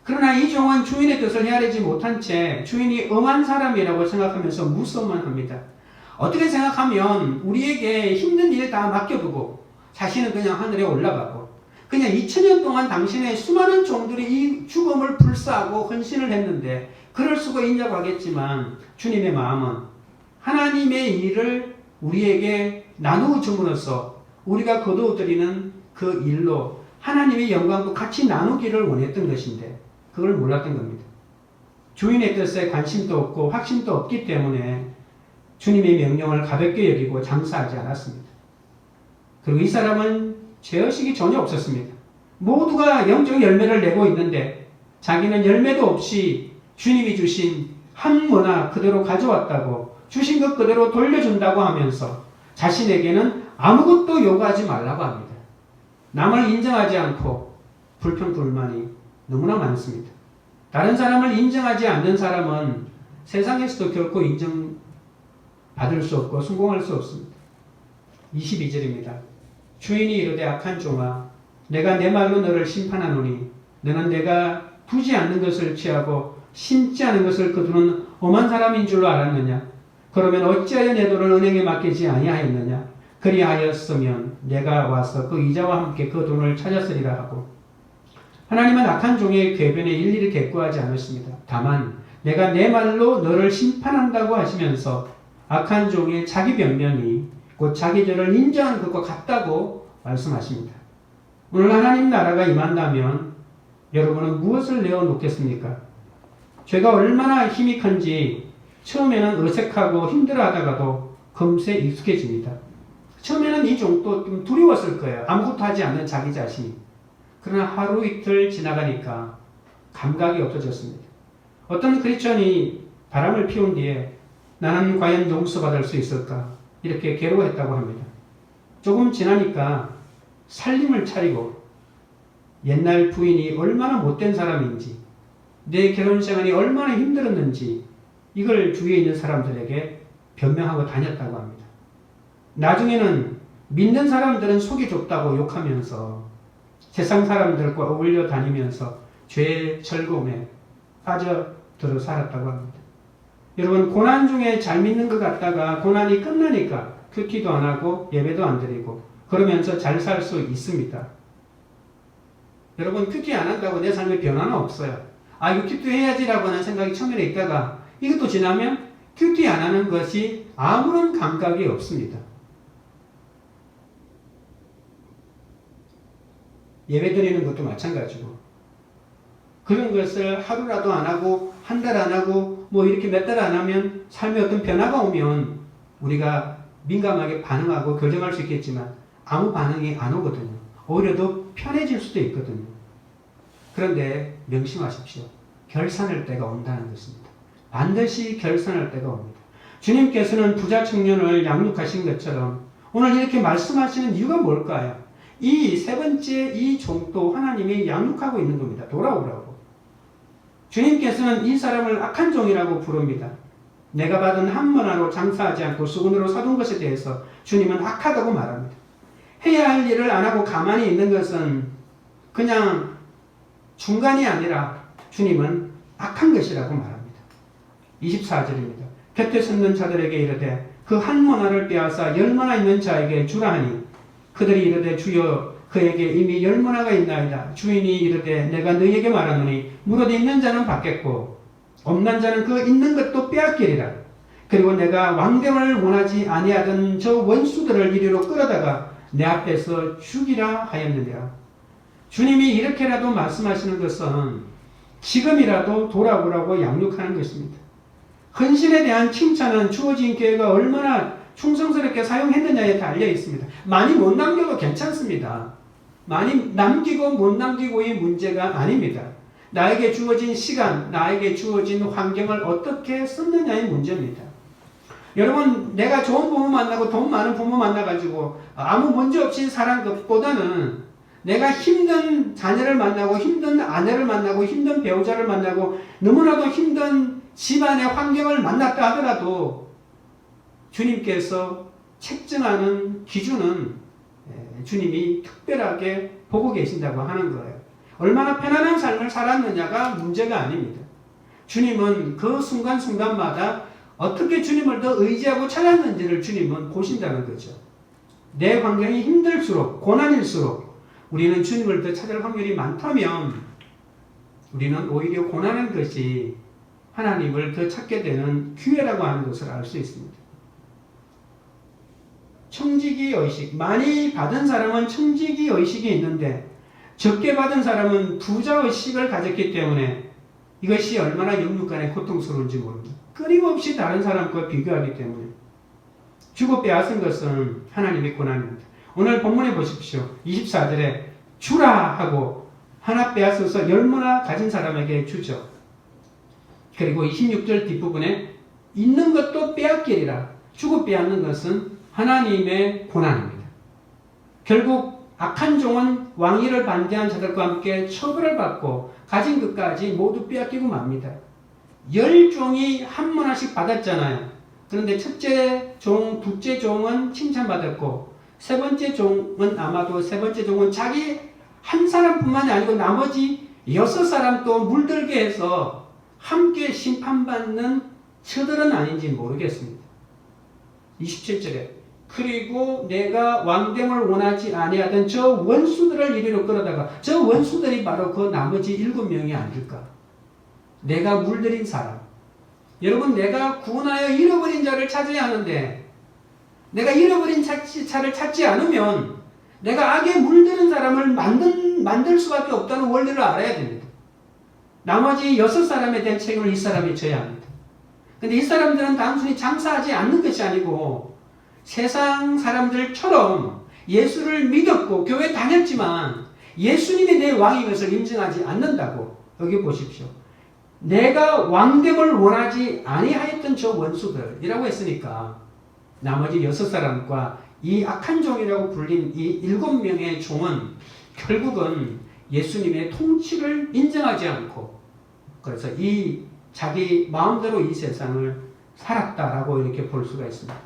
그러나 이 종은 주인의 뜻을 헤아리지 못한 채 주인이 엄한 사람이라고 생각하면서 무서워만 합니다. 어떻게 생각하면 우리에게 힘든 일 다 맡겨두고 자신은 그냥 하늘에 올라가고 그냥 2000년 동안 당신의 수많은 종들이 이 죽음을 불사하고 헌신을 했는데 그럴 수가 있냐고 하겠지만 주님의 마음은 하나님의 일을 우리에게 나누어 줌으로써 우리가 거두어드리는 그 일로 하나님의 영광도 같이 나누기를 원했던 것인데 그걸 몰랐던 겁니다. 주인의 뜻에 관심도 없고 확신도 없기 때문에 주님의 명령을 가볍게 여기고 장사하지 않았습니다. 그리고 이 사람은 죄의식이 전혀 없었습니다. 모두가 영적 열매를 내고 있는데 자기는 열매도 없이 주님이 주신 한 모나 그대로 가져왔다고 주신 것 그대로 돌려준다고 하면서 자신에게는 아무것도 요구하지 말라고 합니다. 남을 인정하지 않고 불평불만이 너무나 많습니다. 다른 사람을 인정하지 않는 사람은 세상에서도 결코 인정받을 수 없고 성공할 수 없습니다. 22절입니다. 주인이 이르되 악한 종아 내가 내 말로 너를 심판하노니 너는 내가 두지 않는 것을 취하고 심지 않은 것을 거두는 엄한 사람인 줄로 알았느냐. 그러면 어찌하여 내 돈을 은행에 맡기지 아니하였느냐? 그리하였으면 내가 와서 그 이자와 함께 그 돈을 찾았으리라 하고 하나님은 악한 종의 궤변에 일일이 대꾸하지 않으십니다. 다만 내가 내 말로 너를 심판한다고 하시면서 악한 종의 자기 변명이 곧 자기 죄를 인정하는 것과 같다고 말씀하십니다. 오늘 하나님 나라가 임한다면 여러분은 무엇을 내어놓겠습니까? 죄가 얼마나 힘이 큰지 처음에는 어색하고 힘들어하다가도 금세 익숙해집니다. 처음에는 이 종도 좀 두려웠을 거예요. 아무것도 하지 않는 자기 자신이. 그러나 하루 이틀 지나가니까 감각이 없어졌습니다. 어떤 크리스천이 바람을 피운 뒤에 나는 과연 용서받을 수 있을까? 이렇게 괴로워했다고 합니다. 조금 지나니까 살림을 차리고 옛날 부인이 얼마나 못된 사람인지 내 결혼 생활이 얼마나 힘들었는지 이걸 주위에 있는 사람들에게 변명하고 다녔다고 합니다. 나중에는 믿는 사람들은 속이 좁다고 욕하면서 세상 사람들과 어울려 다니면서 죄의 즐거움에 빠져들어 살았다고 합니다. 여러분 고난 중에 잘 믿는 것 같다가 고난이 끝나니까 큐티도 안 하고 예배도 안 드리고 그러면서 잘 살 수 있습니다. 여러분 큐티 안 한다고 내 삶에 변화는 없어요. 아 이거 큐티 해야지라고 하는 생각이 처음에 있다가 이것도 지나면 큐티 안 하는 것이 아무런 감각이 없습니다. 예배 드리는 것도 마찬가지고 그런 것을 하루라도 안 하고 한 달 안 하고 뭐 이렇게 몇 달 안 하면 삶에 어떤 변화가 오면 우리가 민감하게 반응하고 교정할 수 있겠지만 아무 반응이 안 오거든요. 오히려 더 편해질 수도 있거든요. 그런데 명심하십시오. 결산할 때가 온다는 것입니다. 반드시 결산할 때가 옵니다. 주님께서는 부자 청년을 양육하신 것처럼 오늘 이렇게 말씀하시는 이유가 뭘까요? 이 세 번째 이 종도 하나님이 양육하고 있는 겁니다. 돌아오라고. 주님께서는 이 사람을 악한 종이라고 부릅니다. 내가 받은 한 문화로 장사하지 않고 수군으로 사둔 것에 대해서 주님은 악하다고 말합니다. 해야 할 일을 안 하고 가만히 있는 것은 그냥 중간이 아니라 주님은 악한 것이라고 말합니다. 24절입니다. 곁에 섰는 자들에게 이르되 그 한 문화를 빼앗아 10문화 있는 자에게 주라 하니 그들이 이르되 주여 그에게 이미 10문화가 있나이다. 주인이 이르되 내가 너희에게 말하노니 무릇 있는 자는 받겠고 없는 자는 그 있는 것도 빼앗기리라. 그리고 내가 왕됨을 원하지 아니하던 저 원수들을 이리로 끌어다가 내 앞에서 죽이라 하였느니라. 주님이 이렇게라도 말씀하시는 것은 지금이라도 돌아오라고 양육하는 것입니다. 헌신에 대한 칭찬은 주어진 기회가 얼마나 충성스럽게 사용했느냐에 달려 있습니다. 많이 못 남겨도 괜찮습니다. 많이 남기고 못 남기고의 문제가 아닙니다. 나에게 주어진 시간, 나에게 주어진 환경을 어떻게 썼느냐의 문제입니다. 여러분, 내가 좋은 부모 만나고 돈 많은 부모 만나가지고 아무 문제 없이 살은 것보다는 내가 힘든 자녀를 만나고 힘든 아내를 만나고 힘든 배우자를 만나고 너무나도 힘든 집안의 환경을 만났다 하더라도 주님께서 책정하는 기준은 주님이 특별하게 보고 계신다고 하는 거예요. 얼마나 편안한 삶을 살았느냐가 문제가 아닙니다. 주님은 그 순간순간마다 어떻게 주님을 더 의지하고 찾았는지를 주님은 보신다는 거죠. 내 환경이 힘들수록 고난일수록 우리는 주님을 더 찾을 확률이 많다면 우리는 오히려 고난한 것이 하나님을 더 찾게 되는 기회라고 하는 것을 알 수 있습니다. 청지기 의식, 많이 받은 사람은 청지기 의식이 있는데 적게 받은 사람은 부자 의식을 가졌기 때문에 이것이 얼마나 영육간에 고통스러운지 모릅니다. 끊임없이 다른 사람과 비교하기 때문에 주고 빼앗은 것은 하나님의 고난입니다. 오늘 본문에 보십시오. 24절에 주라 하고 하나 빼앗아서 10문화 가진 사람에게 주죠. 그리고 26절 뒷부분에 있는 것도 빼앗기리라. 주고 빼앗는 것은 하나님의 고난입니다. 결국 악한 종은 왕위를 반대한 자들과 함께 처벌을 받고 가진 것까지 모두 빼앗기고 맙니다. 10종이 한 문화씩 받았잖아요. 그런데 첫째 종, 둘째 종은 칭찬받았고 세 번째 종은 아마도 세 번째 종은 자기 한 사람뿐만이 아니고 나머지 6사람 또 물들게 해서 함께 심판받는 처들은 아닌지 모르겠습니다. 27절에 그리고 내가 왕됨을 원하지 아니하던 저 원수들을 이리로 끌어다가 저 원수들이 바로 그 나머지 7명이 아닐까. 내가 물들인 사람. 여러분 내가 구원하여 잃어버린 자를 찾아야 하는데 내가 잃어버린 자를 찾지 않으면 내가 악에 물드는 사람을 만들 수밖에 없다는 원리를 알아야 됩니다. 나머지 6사람에 대한 책임을 이 사람이 져야 합니다. 근데 이 사람들은 단순히 장사하지 않는 것이 아니고 세상 사람들처럼 예수를 믿었고 교회 다녔지만 예수님이 내 왕인 것을 인정하지 않는다고. 여기 보십시오. 내가 왕됨을 원하지 아니하였던 저 원수들이라고 했으니까 나머지 6사람과 이 악한 종이라고 불린 이 7명의 종은 결국은 예수님의 통치를 인정하지 않고 그래서 이 자기 마음대로 이 세상을 살았다라고 이렇게 볼 수가 있습니다.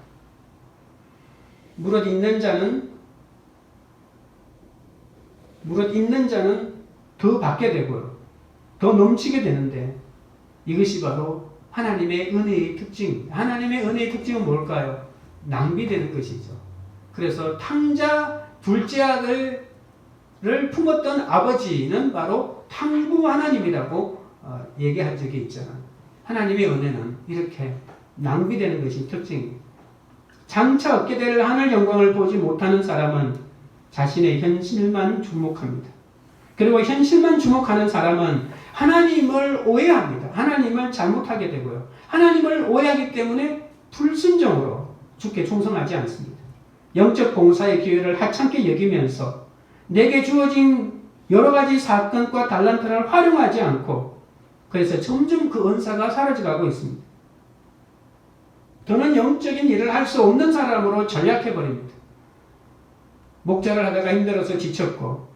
무릇 있는 자는 더 받게 되고요. 더 넘치게 되는데 이것이 바로 하나님의 은혜의 특징입니다. 하나님의 은혜의 특징은 뭘까요? 낭비되는 것이죠. 그래서 탕자 둘째 아들을 품었던 아버지는 바로 탕부 하나님이라고 얘기한 적이 있잖아요. 하나님의 은혜는 이렇게 낭비되는 것이 특징입니다. 장차 얻게 될 하늘 영광을 보지 못하는 사람은 자신의 현실만 주목합니다. 그리고 현실만 주목하는 사람은 하나님을 오해합니다. 하나님을 잘못하게 되고요. 하나님을 오해하기 때문에 불순종으로 주께 충성하지 않습니다. 영적 봉사의 기회를 하찮게 여기면서 내게 주어진 여러 가지 사건과 달란트를 활용하지 않고 그래서 점점 그 은사가 사라져가고 있습니다. 더는 영적인 일을 할 수 없는 사람으로 전락해버립니다. 목자를 하다가 힘들어서 지쳤고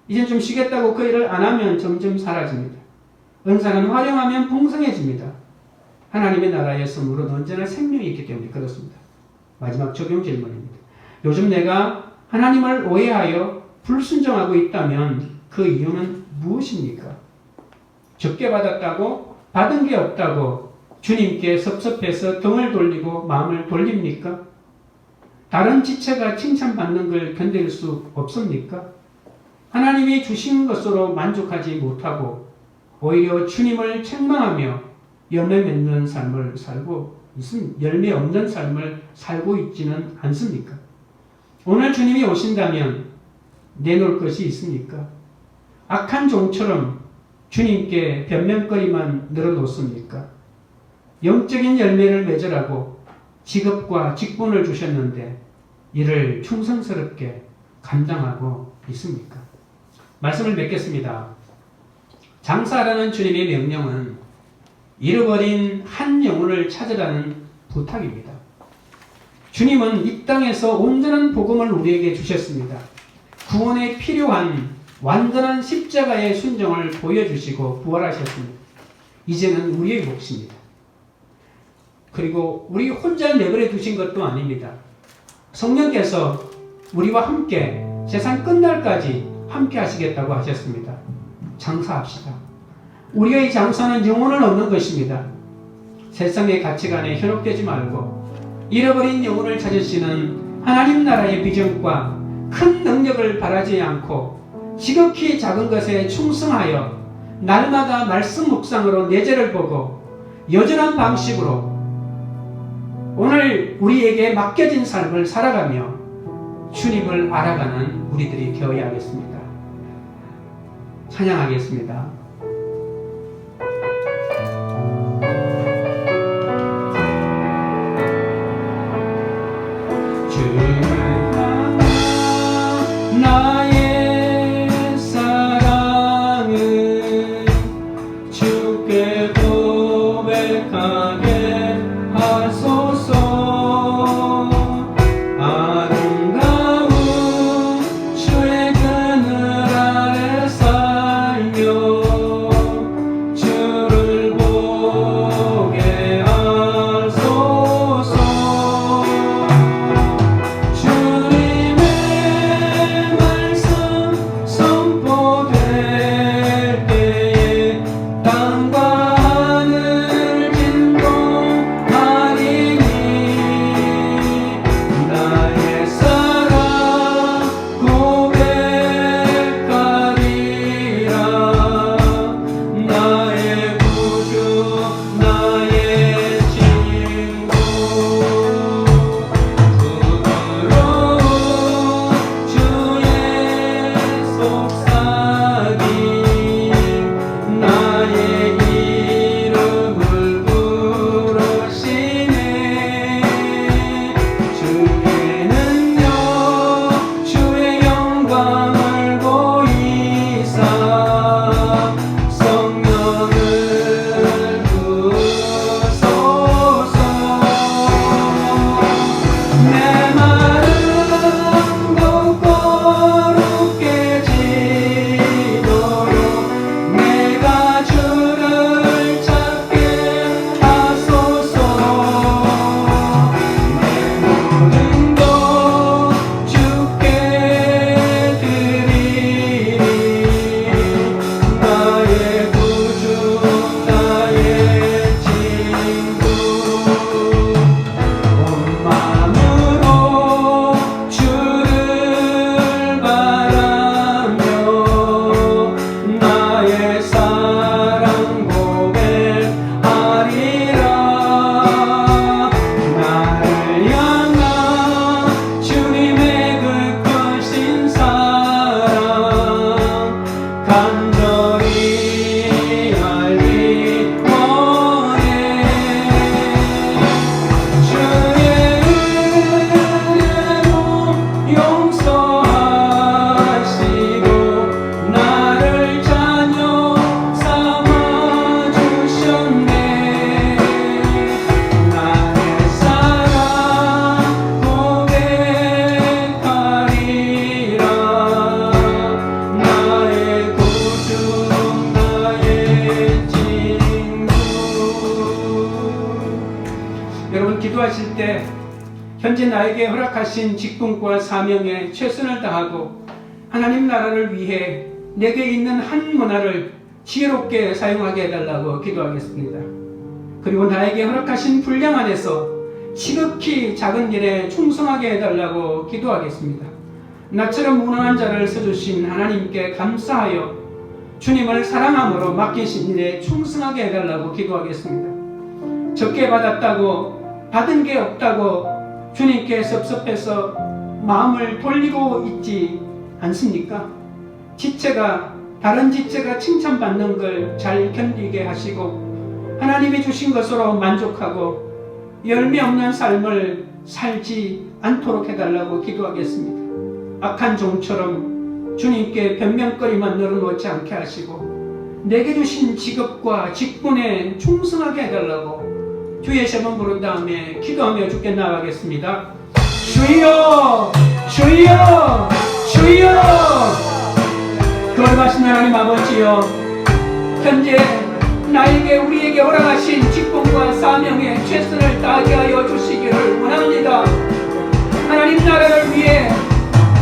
이젠 좀 쉬겠다고 그 일을 안 하면 점점 사라집니다. 은사는 활용하면 풍성해집니다. 하나님의 나라의 선물은 언제나 생명이 있기 때문에 그렇습니다. 마지막 적용 질문입니다. 요즘 내가 하나님을 오해하여 불순종하고 있다면 그 이유는 무엇입니까? 적게 받았다고 받은 게 없다고 주님께 섭섭해서 등을 돌리고 마음을 돌립니까? 다른 지체가 칭찬받는 걸 견딜 수 없습니까? 하나님이 주신 것으로 만족하지 못하고 오히려 주님을 책망하며 열매 맺는 삶을 살고 있습니다. 열매 없는 삶을 살고 있지는 않습니까? 오늘 주님이 오신다면 내놓을 것이 있습니까? 악한 종처럼 주님께 변명거리만 늘어놓습니까? 영적인 열매를 맺으라고 직업과 직분을 주셨는데 이를 충성스럽게 감당하고 있습니까? 말씀을 맺겠습니다. 장사하라는 주님의 명령은 잃어버린 한 영혼을 찾으라는 부탁입니다. 주님은 이 땅에서 온전한 복음을 우리에게 주셨습니다. 구원에 필요한 완전한 십자가의 순종을 보여주시고 부활하셨습니다. 이제는 우리의 몫입니다. 그리고 우리 혼자 내버려 두신 것도 아닙니다. 성령께서 우리와 함께 세상 끝날까지 함께 하시겠다고 하셨습니다. 장사합시다. 우리의 장사는 영혼을 얻는 것입니다. 세상의 가치관에 현혹되지 말고 잃어버린 영혼을 찾으시는 하나님 나라의 비전과 큰 능력을 바라지 않고 지극히 작은 것에 충성하여 날마다 말씀 묵상으로 내재를 보고 여전한 방식으로 오늘 우리에게 맡겨진 삶을 살아가며 주님을 알아가는 우리들이 되어야 하겠습니다. 찬양하겠습니다. 나의 사랑을 주께 고백하게 하소서. 아름다운 주의 그늘 아래 살며 현재 나에게 허락하신 직분과 사명에 최선을 다하고 하나님 나라를 위해 내게 있는 한 문화를 지혜롭게 사용하게 해달라고 기도하겠습니다. 그리고 나에게 허락하신 분량 안에서 지극히 작은 일에 충성하게 해달라고 기도하겠습니다. 나처럼 무능한 자를 써주신 하나님께 감사하여 주님을 사랑함으로 맡기신 일에 충성하게 해달라고 기도하겠습니다. 적게 받았다고 받은 게 없다고 주님께 섭섭해서 마음을 돌리고 있지 않습니까? 지체가 다른 지체가 칭찬받는 걸 잘 견디게 하시고 하나님이 주신 것으로 만족하고 열매 없는 삶을 살지 않도록 해달라고 기도하겠습니다. 악한 종처럼 주님께 변명거리만 늘어놓지 않게 하시고 내게 주신 직업과 직분에 충성하게 해달라고 주의 세번 부른 다음에 기도하며 주께 나아가겠습니다. 주여 주여 주여 거룩하신 하나님 아버지여, 현재 나에게 우리에게 허락하신 직분과 사명에 최선을 다하게 하여 주시기를 원합니다. 하나님 나라를 위해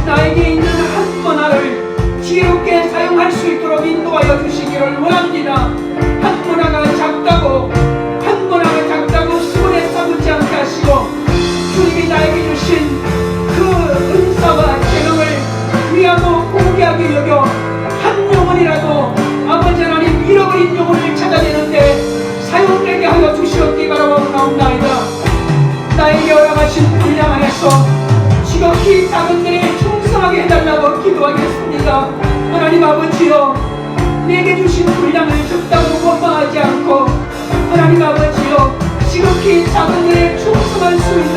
나에게 있는 한 문화를 지혜롭게 사용할 수 있도록 인도하여 주시기를 원합니다. 한 문화가 작다고 수분에 싸붙지 않게 하시고 주님이 나에게 주신 그 은사와 재능을 귀하고 고귀하게 여겨 한 영혼이라도 아버지 하나님 잃어버린 영혼을 찾아내는데 사용되게 하여 주시옵기 바라옵나이다. 나에게 허락하신 분량 안에서 지극히 작은 일에 충성하게 해달라고 기도하겠습니다. 하나님 아버지여, 내게 주신 분량을 적다고 원망하지 않고 하나님 아버지여, 지극히 작은 일에 충성할 수 있는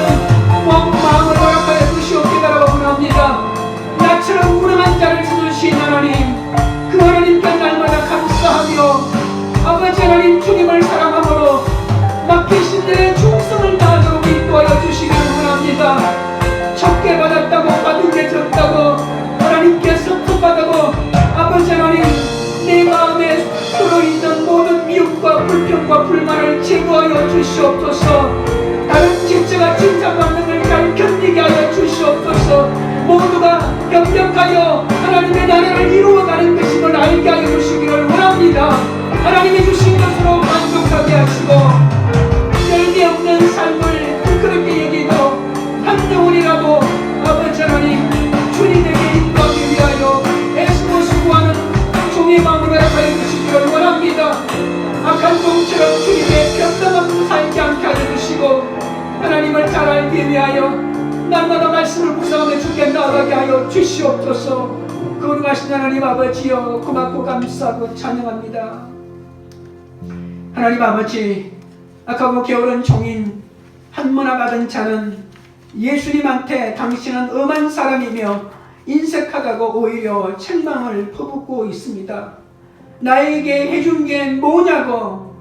마음을 허락하여 주시옵기 바라옵나이다. 나처럼 무능한 자를 찾으신 하나님, 그 하나님께 날마다 감사하며 아버지 하나님 주님을 사랑함으로 맡기신 일에 충성을 다하도록 인도하여 주시기를 원합니다. 적게 받았다고 받은 게 적다고 하나님께 섭섭하다고 아버지 하나님 내 마음에 들어있는 모든 미움과 불평과 불만을 제거하여 주시옵소서. 다른 지체가 칭찬받는 걸 잘 견디게 하여 주시옵소서. 모두가 협력하여 하나님의 나라를 이루어가는 것임을 알게 하여 주시기를 원합니다. 하나님이 주신 것으로 만족하게 하시고 열매 없는 삶을 부끄럽게 여기도 한 영혼이라도 아버지 하나님 주님에게 인도하기 위하여 애쓰고 수고하는 종의 마음을 허락하여 주시기를 원합니다. 악한 종처럼 주님의 변덕없는 살지 않게 하여 주시고 하나님을 잘 알기 위하여 날마다 말씀을 묵상하며 주께 나아가게 하여 주시옵소서. 거룩하신 하나님 아버지여, 고맙고 감사하고 찬양합니다. 하나님 아버지, 악하고 게으른 종인 한문화 받은 자는 예수님한테 당신은 엄한 사람이며 인색하다고 오히려 책망을 퍼붓고 있습니다. 나에게 해준 게 뭐냐고,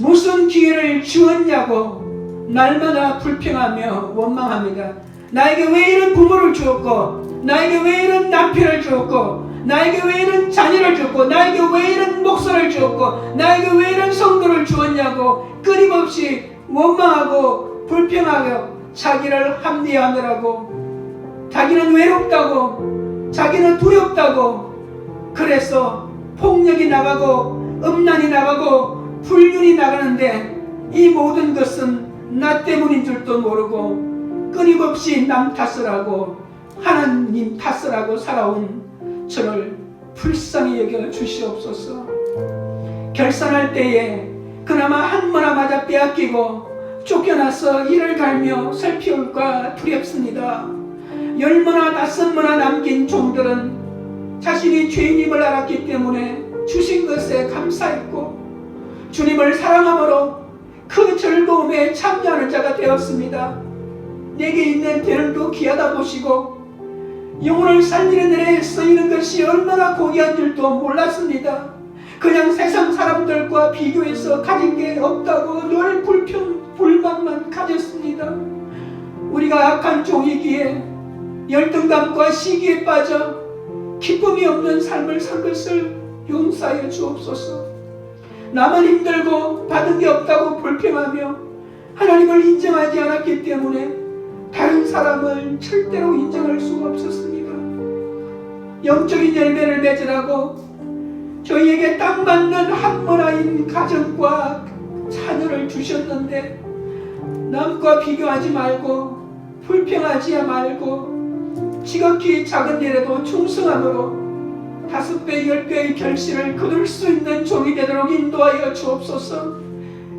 무슨 기회를 주었냐고 날마다 불평하며 원망합니다. 나에게 왜 이런 부모를 주었고, 나에게 왜 이런 남편을 주었고, 나에게 왜 이런 자녀를 주었고, 나에게 왜 이런 목사를 주었고, 나에게 왜 이런 성도를 주었냐고 끊임없이 원망하고 불평하고 자기를 합리화하느라고, 자기는 외롭다고, 자기는 두렵다고, 그래서 폭력이 나가고 음란이 나가고 불륜이 나가는데 이 모든 것은 나 때문인 줄도 모르고 끊임없이 남 탓을 하고 하나님 탓을 하고 살아온 저를 불쌍히 여겨 주시옵소서. 결산할 때에 그나마 한 문화마저 빼앗기고 쫓겨나서 이를 갈며 살피울까 두렵습니다. 10문화 5문화 남긴 종들은 자신이 죄인임을 알았기 때문에 주신 것에 감사했고 주님을 사랑함으로 그 즐거움에 참여하는 자가 되었습니다. 내게 있는 재능도 귀하다 보시고 영혼을 살리는 일에 쓰이는 것이 얼마나 고귀한 줄도 몰랐습니다. 그냥 세상 사람들과 비교해서 가진 게 없다고 늘 불만만 가졌습니다. 우리가 악한 종이기에 열등감과 시기에 빠져 기쁨이 없는 삶을 산 것을 용서하여 주옵소서. 남은 힘들고 받은 게 없다고 불평하며 하나님을 인정하지 않았기 때문에 다른 사람을 절대로 인정할 수가 없었습니다. 영적인 열매를 맺으라고 저희에게 딱 맞는 한문화인 가정과 자녀를 주셨는데 남과 비교하지 말고 불평하지 말고 지극히 작은 일에도 충성함으로 5배, 10배의 결실을 거둘 수 있는 종이 되도록 인도하여 주옵소서.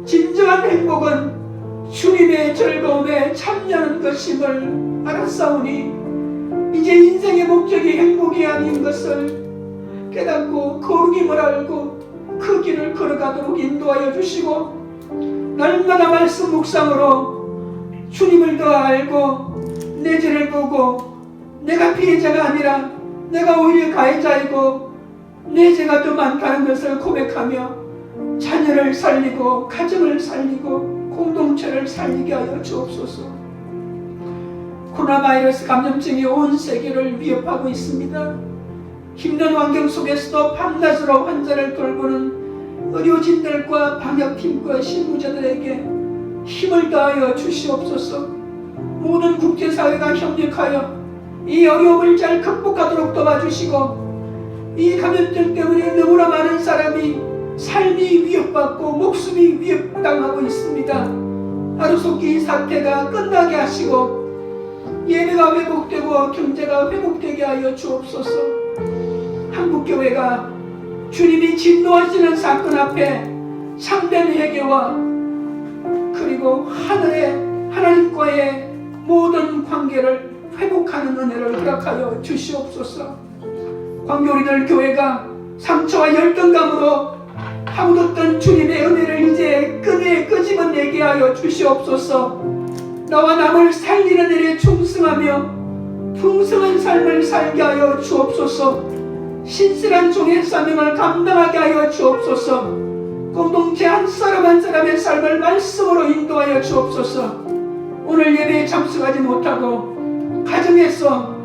진정한 행복은 주님의 즐거움에 참여하는 것임을 알았사오니 이제 인생의 목적이 행복이 아닌 것을 깨닫고 거룩임을 알고 그 길을 걸어가도록 인도하여 주시고 날마다 말씀 묵상으로 주님을 더 알고 내 죄를 보고 내가 피해자가 아니라 내가 오히려 가해자이고 내 죄가 더 많다는 것을 고백하며 자녀를 살리고 가정을 살리고 공동체를 살리게 하여 주옵소서. 코로나 바이러스 감염증이 온 세계를 위협하고 있습니다. 힘든 환경 속에서도 밤낮으로 환자를 돌보는 의료진들과 방역팀과 실무자들에게 힘을 다하여 주시옵소서. 모든 국제사회가 협력하여 이 어려움을 잘 극복하도록 도와주시고 이 감염증 때문에 너무나 많은 사람이 삶이 위협받고 목숨이 위협당하고 있습니다. 하루속히 이 사태가 끝나게 하시고 예배가 회복되고 경제가 회복되게 하여 주옵소서. 한국교회가 주님이 진노하시는 사건 앞에 참된 회개와 그리고 하나님과의 모든 관계를 회복하는 은혜를 허락하여 주시옵소서. 광교리들 교회가 상처와 열등감으로 파묻었던 주님의 은혜를 이제 끄집어내게 하여 주시옵소서. 나와 남을 살리는 일에 충성하며 풍성한 삶을 살게 하여 주옵소서. 신실한 종의 사명을 감당하게 하여 주옵소서. 공동체 한 사람 한 사람의 삶을 말씀으로 인도하여 주옵소서. 오늘 예배에 참석하지 못하고 가정에서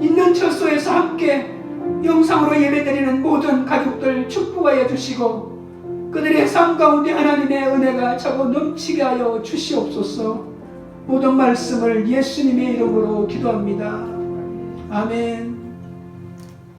있는 처소에서 함께 영상으로 예배드리는 모든 가족들 축복하여 주시고 그들의 삶 가운데 하나님의 은혜가 차고 넘치게 하여 주시옵소서. 모든 말씀을 예수님의 이름으로 기도합니다. 아멘.